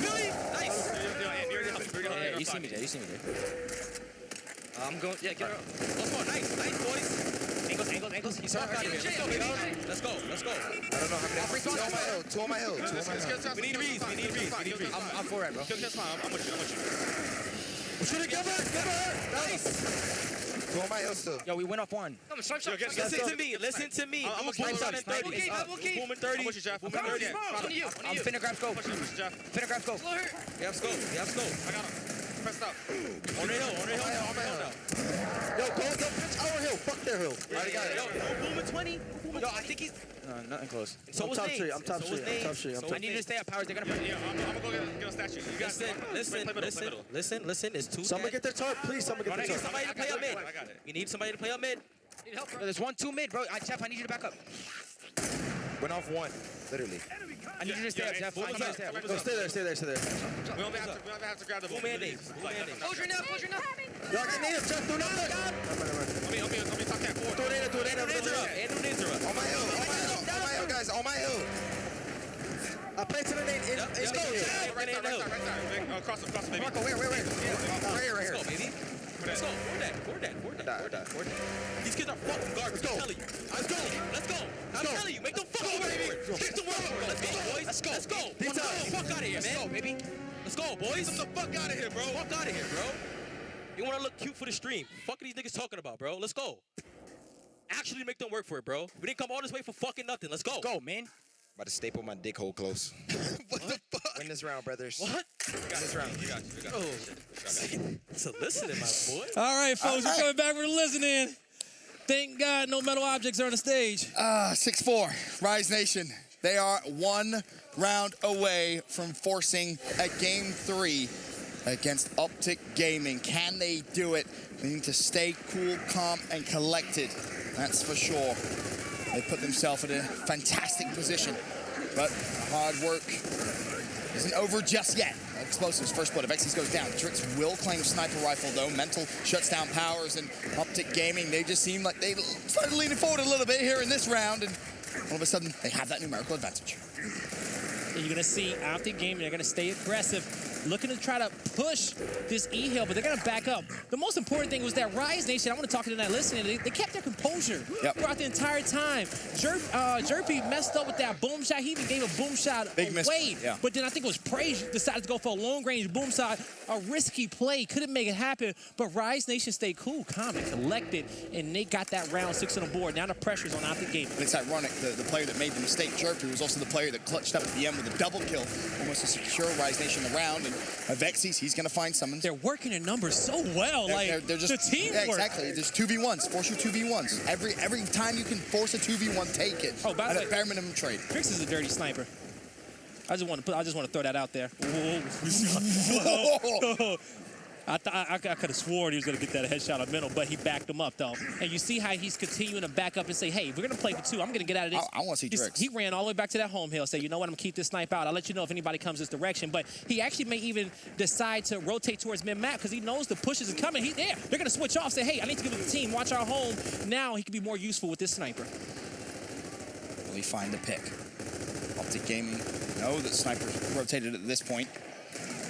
Billy. Nice. Yeah, you see me there. I'm going. Yeah, get her up. Let's go. Nice, boys. Ankles. He's hurt. Let's go. I don't know how many. Two on my hill. We need Reese. I'm for it, bro. I'm with you. Shoot it. Get her. Nice. Two on my hill still. Yo, we went off one. Come on, sharp. Listen to me. I'm boom in 30. Boom in 30. I'm with you, Jeff. Boom in 30. I'm finna grab scope. Jeff. Finna grab scope. We have scope. I got him. press up. On the hill, on the hill now. Yo, go, pitch our hill. Fuck their hill. Already got it. Yo, boom at 20. Yo, I think he's. No, nothing close. I'm top three. I'm top three. I need you to stay at Powers. They're gonna. Yeah, I'm gonna go get a statue. You guys Listen. It's two. Somebody get their tarp, please. Somebody get their tarp. Somebody to play up mid. I got it. We need somebody to play up mid. Need help, bro. There's 1-2 mid, bro. Jeff, I need you to back up. Went off one, literally. I need you to stay up, Jeff. I need you to stay up. No, stay there. We don't have to grab the Boom mandates. Close your nap. Y'all get native, Jeff. Do not look. Let me talk that forward. Do it. Andrew Ninja. On my hill, guys. On my hill. I play to the name. It's go. Right side. Cross him, baby. Marco, where? Right here. Let's go, baby. Let's go. Forward that. These kids are fucking garbage. I'm telling you. Let's go. I'm telling you. Make them fucking work for it. Make them work for it. Let's go, boys. Let's go. Get the fuck out of here, man. Let's go, baby. Let's go, boys. Get the fuck out of here, bro. Fuck out of here, bro. You want to look cute for the stream. Fuck are these niggas talking about, bro? Let's go. Actually make them work for it, bro. We didn't come all this way for fucking nothing. Let's go. Go, man. About to staple my dick hole close. What the fuck? Win this round, brothers. What? Win this round. We got you. So listening, my boy. All right, folks, we're coming back for listening. Thank God no metal objects are on the stage. 6-4, Rise Nation. They are 1 round away from forcing a Game 3 against OpTic Gaming. Can they do it? They need to stay cool, calm, and collected. That's for sure. They put themselves in a fantastic position, but hard work isn't over just yet. Explosives, first blood of Exes goes down. Trix will claim sniper rifle though. Mental shuts down Powers, and OpTic Gaming, they just seem like they started leaning forward a little bit here in this round, and all of a sudden they have that numerical advantage. And you're gonna see OpTic Gaming, they're gonna stay aggressive, looking to try to push this E-Hill, but they're gonna back up. The most important thing was that Rise Nation, I want to talk to them that listening, they kept their composure throughout the entire time. Jerpy messed up with that boom shot. He even gave a boom shot away. But then I think it was Praise decided to go for a long-range boom shot. A risky play, couldn't make it happen, but Rise Nation stayed cool, calm, and collected, and they got that round 6 on the board. Now the pressure's on OpTic Gaming. It's ironic, the player that made the mistake, Jerpy, was also the player that clutched up at the end with a double kill, almost to secure Rise Nation the round. And Avexis, he's going to find summons. They're working their numbers so well. They're just the teamwork. Yeah, exactly. There's 2v1s. Force your 2v1s. Every time you can force a 2v1, take it. Oh, by the way, bare minimum trade. Trix is a dirty sniper. I just want to throw that out there. I could have sworn he was going to get that headshot on Mental, but he backed him up, though. And you see how he's continuing to back up and say, hey, we're going to play for 2. I'm going to get out of this. I want to see Trix. He ran all the way back to that home hill, say, you know what, I'm going to keep this snipe out. I'll let you know if anybody comes this direction. But he actually may even decide to rotate towards mid-map because he knows the pushes are coming. They're going to switch off, say, hey, I need to give it to the team. Watch our home. Now he can be more useful with this sniper. Will he find the pick? OpTic Gaming know that sniper's rotated at this point.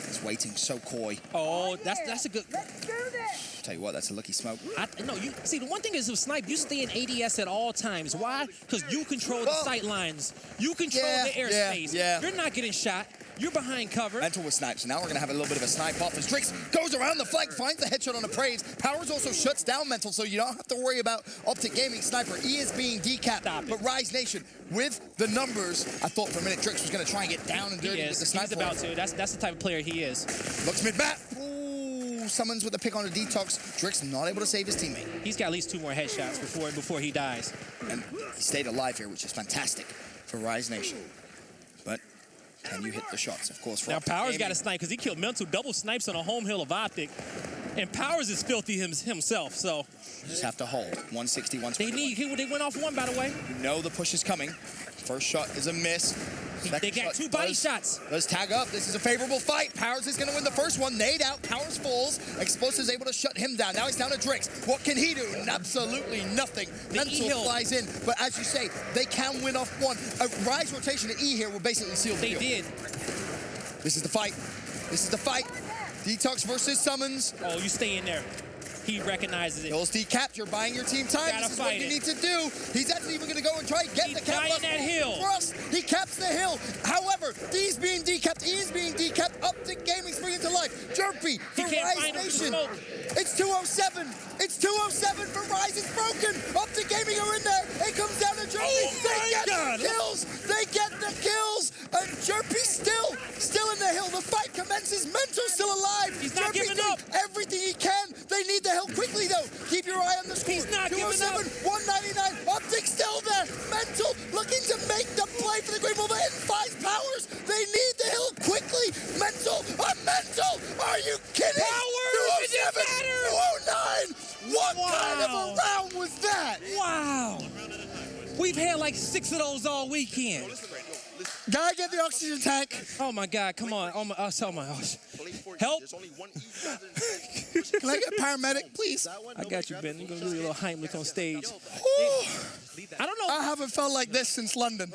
He's waiting, so coy. Oh, that's a good. Let's do this. Tell you what, that's a lucky smoke. You see, the one thing is with snipe, you stay in ADS at all times. Why? Because you control the sight lines. You control the airspace. You're not getting shot. You're behind cover. Mental with snipes. Now we're going to have a little bit of a snipe off as Trix goes around the flank, finds the headshot on the Praise. Powers also shuts down Mental, so you don't have to worry about OpTic Gaming sniper. E is being decapped. But Rise Nation, with the numbers, I thought for a minute Trix was going to try and get down and dirty with the sniper. He's about to. That's the type of player he is. Looks mid-map. Ooh, summons with a pick on a detox. Trix not able to save his teammate. He's got at least 2 more headshots before he dies. And he stayed alive here, which is fantastic for Rise Nation. But can you hit the shots? Of course. Now Powers got a snipe because he killed Mental. Double snipes on a home hill of OpTic. And Powers is filthy himself, so. You just have to hold. 160, 120. They went off 1, by the way. You know the push is coming. First shot is a miss. They got 2 body shots. Let's tag up. This is a favorable fight. Powers is going to win the first one. Nade out. Powers falls. Explosive's able to shut him down. Now he's down to Trix. What can he do? Absolutely nothing. Mental flies in. But as you say, they can win off 1. A Rise rotation to E here will basically seal the deal. They did. This is the fight. This is the fight. Detox versus Summons. Oh, you stay in there. He recognizes it. Kills decapped. You're buying your team time. This is what you need to do. He's actually even going to go and try and get the cap. That hill. He caps the hill. However, D's being decapped. E is being decapped. OpTic Gaming's bringing to life. Jerpy for Rise Nation. It's 207. It's 207 for Rise. It's broken. OpTic Gaming are in there. It comes down to Jerpy. They get the kills. They get the kills. And Jerpy still in the hill. The fight commences. Mental still alive. He's not giving up. Everything he can. They need the help quickly, though. Keep your eye on the score. He's not giving up. 199. OpTic still there. Mental looking to make the play for the Green Bull. In 5 powers. They need the hill quickly. Mental. Are you kidding? Powers. 207. 209. What kind of a round was that? Wow. We've had like 6 of those all weekend. Guy, get the oxygen tank. Oh my God, come on. Oh my gosh. Help. Can I get a paramedic, please? I got you, Ben. You're going to do your little Heimlich on stage. I don't know. I haven't felt like this since London.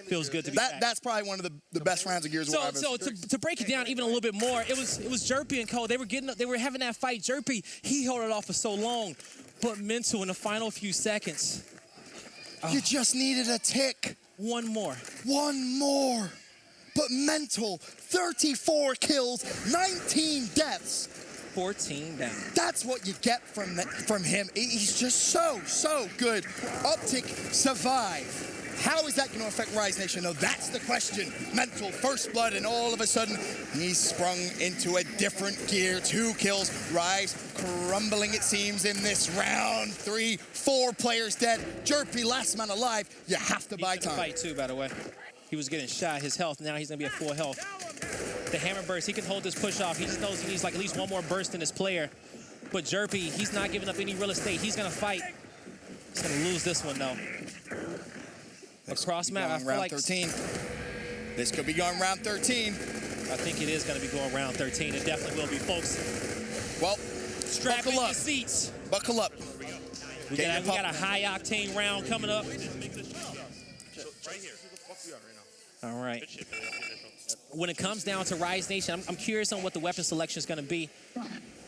Feels good to be back. That's probably one of the best rounds of Gears of War ever. So to break it down even a little bit more, it was Jerpy and Cole. They were having that fight. Jerpy, he held it off for so long, but Mental in the final few seconds. You just needed a tick. One more. But Mental, 34 kills, 19 deaths. 14 down. That's what you get from him. He's just so good. OpTic survive. How is that going to affect Rise Nation? No, that's the question. Mental, first blood, and all of a sudden, he's sprung into a different gear. 2 kills. Rise crumbling, it seems, in this round. 3, 4 players dead. Jerpy, last man alive. You have to buy time. Fight too, by the way. He was getting shot. His health, now he's going to be at full health. The hammer burst, he can hold this push off. He just knows he needs like at least one more burst in his player. But Jerpy, he's not giving up any real estate. He's going to fight. He's going to lose this one, though. Across map, I feel round like 13. This could be going round 13. I think it is going to be going round 13. It definitely will be, folks. Well, strap in your seats. Buckle up. We got a high octane round coming up. All right. When it comes down to Rise Nation, I'm curious on what the weapon selection is going to be.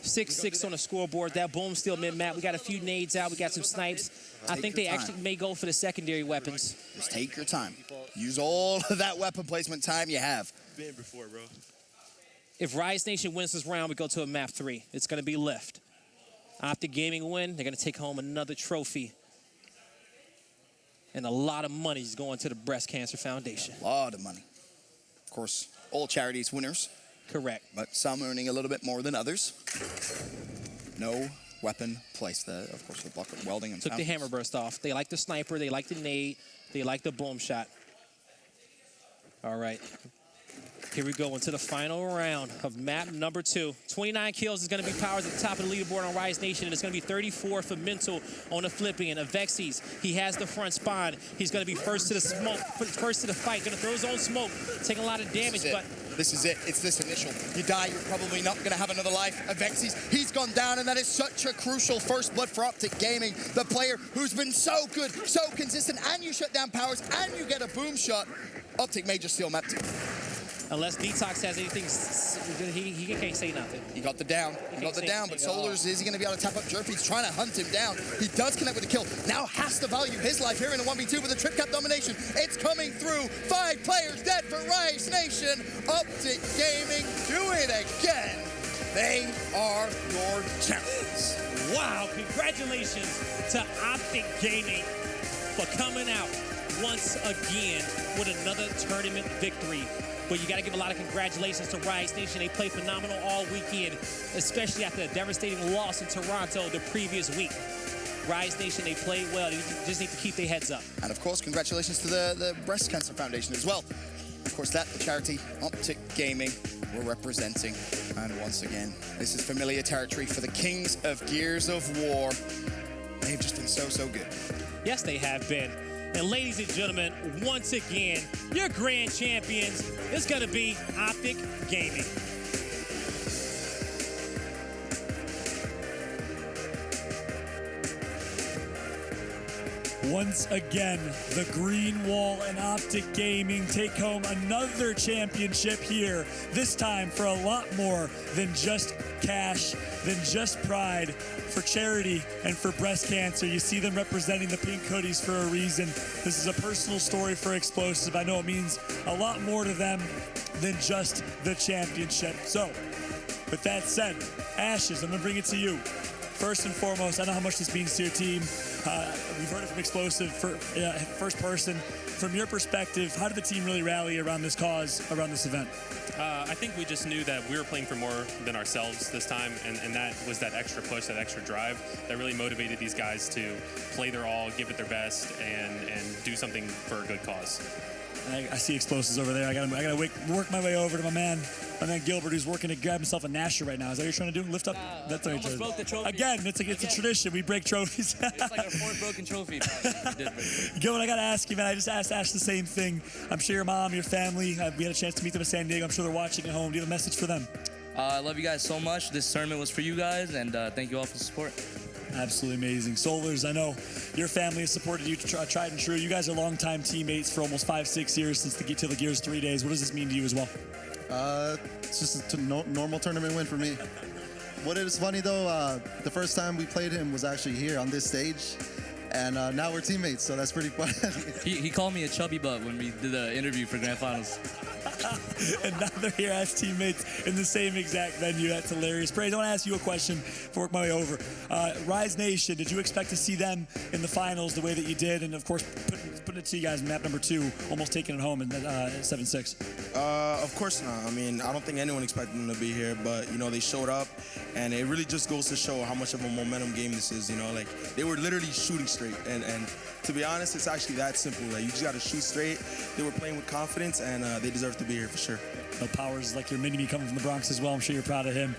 6-6 on the scoreboard. That boom still mid-map. We got a few nades out. We got some snipes. I think they actually may go for the secondary weapons. Just take your time. Use all of that weapon placement time you have. Been before, bro. If Rise Nation wins this round, we go to a map 3. It's going to be Lift. OpTic Gaming win. They're going to take home another trophy. And a lot of money is going to the Breast Cancer Foundation. A lot of money. Of course, all charities winners. Correct. But some earning a little bit more than others. No weapon placed there. Of course, the block of welding and took the hammer burst off. They like the sniper. They like the nade. They like the boom shot. All right. Here we go into the final round of map number 2. 29 kills is going to be Powers at the top of the leaderboard on Rise Nation, and it's going to be 34 for Mental on the Flipping. Avexis, he has the front spawn. He's going to be first to the smoke, first to the fight. Going to throw his own smoke, taking a lot of damage, but this is it. It's this initial. You die, you're probably not going to have another life. Avexis, he's gone down, and that is such a crucial first blood for OpTic Gaming. The player who's been so good, so consistent, and you shut down Powers, and you get a boom shot. OpTic may just steal map 2. Unless Detox has anything, he can't say nothing. He got the down. But Solars, is he going to be able to tap up Jerpy? He's trying to hunt him down. He does connect with the kill. Now has to value his life here in a 1v2 with a trip cap domination. It's coming through. 5 players dead for Rise Nation. OpTic Gaming do it again. They are your champions. Wow, congratulations to OpTic Gaming for coming out once again with another tournament victory. But you got to give a lot of congratulations to Rise Nation. They played phenomenal all weekend, especially after a devastating loss in Toronto the previous week. Rise Nation, they played well. They just need to keep their heads up. And of course, congratulations to the Breast Cancer Foundation as well. Of course, that the charity, OpTic Gaming, we're representing. And once again, this is familiar territory for the Kings of Gears of War. They've just been so good. Yes, they have been. And ladies and gentlemen, once again, your grand champions is going to be OpTic Gaming. Once again, the Green Wall and OpTic Gaming take home another championship here, this time for a lot more than just cash, than just pride, for charity and for breast cancer. You see them representing the pink hoodies for a reason. This is a personal story for Explosive. I know it means a lot more to them than just the championship. So, with that said, Ashes, I'm gonna bring it to you. first and foremost, I know how much this means to your team. We've heard it from Explosive, first person. From your perspective, how did the team really rally around this cause, around this event? I think we just knew that we were playing for more than ourselves this time, and that was that extra push, that extra drive that really motivated these guys to play their all, give it their best, and do something for a good cause. I see Explosives over there. I gotta work my way over to my man Gilbert, who's working to grab himself a Nasher right now. Is that what you're trying to do? Lift up? That's what almost broke the trophy. Again, it's a tradition. We break trophies. It's like our fourth broken trophy. Gilbert, I gotta ask you, man. I just asked Ash the same thing. I'm sure your mom, your family, we had a chance to meet them in San Diego. I'm sure they're watching at home. Do you have a message for them? I love you guys so much. This tournament was for you guys, and thank you all for the support. Absolutely amazing. Solars, I know your family has supported you tried and true. You guys are longtime teammates for almost 5-6 years since the Gears 3 days. What does this mean to you as well? It's just a normal tournament win for me. What is funny though, the first time we played him was actually here on this stage, and now we're teammates, so that's pretty fun. He called me a chubby butt when we did the interview for Grand Finals. And now they're here as teammates in the same exact venue. That's hilarious. Praise, I want to ask you a question before I work my way over. Rise Nation, did you expect to see them in the finals the way that you did? And of course, putting it to you guys in map number 2, almost taking it home in 7-6. Of course not. I mean, I don't think anyone expected them to be here, but, you know, they showed up, and it really just goes to show how much of a momentum game this is, you know? Like, they were literally shooting straight, and to be honest, it's actually that simple. Like, you just got to shoot straight. They were playing with confidence, and they deserve to be here for sure. No, Powers, like your mini-me coming from the Bronx as well. I'm sure you're proud of him.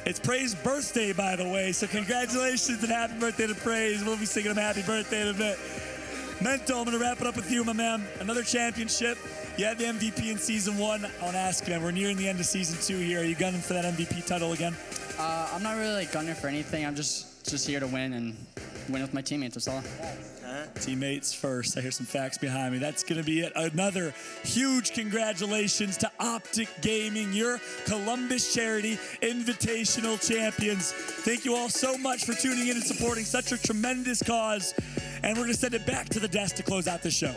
It's Praise birthday, by the way, so congratulations and happy birthday to Praise. We'll be singing him happy birthday in a bit. Mento, I'm going to wrap it up with you, my man. Another championship. You had the MVP in Season 1. I want to ask you, man, we're nearing the end of Season 2 here. Are you gunning for that MVP title again? I'm not really like gunning for anything. I'm just here to win and win with my teammates. That's all. Teammates first. I hear some facts behind me. That's going to be it. Another huge congratulations to OpTic Gaming, your Columbus Charity Invitational champions. Thank you all so much for tuning in and supporting such a tremendous cause. And we're going to send it back to the desk to close out the show.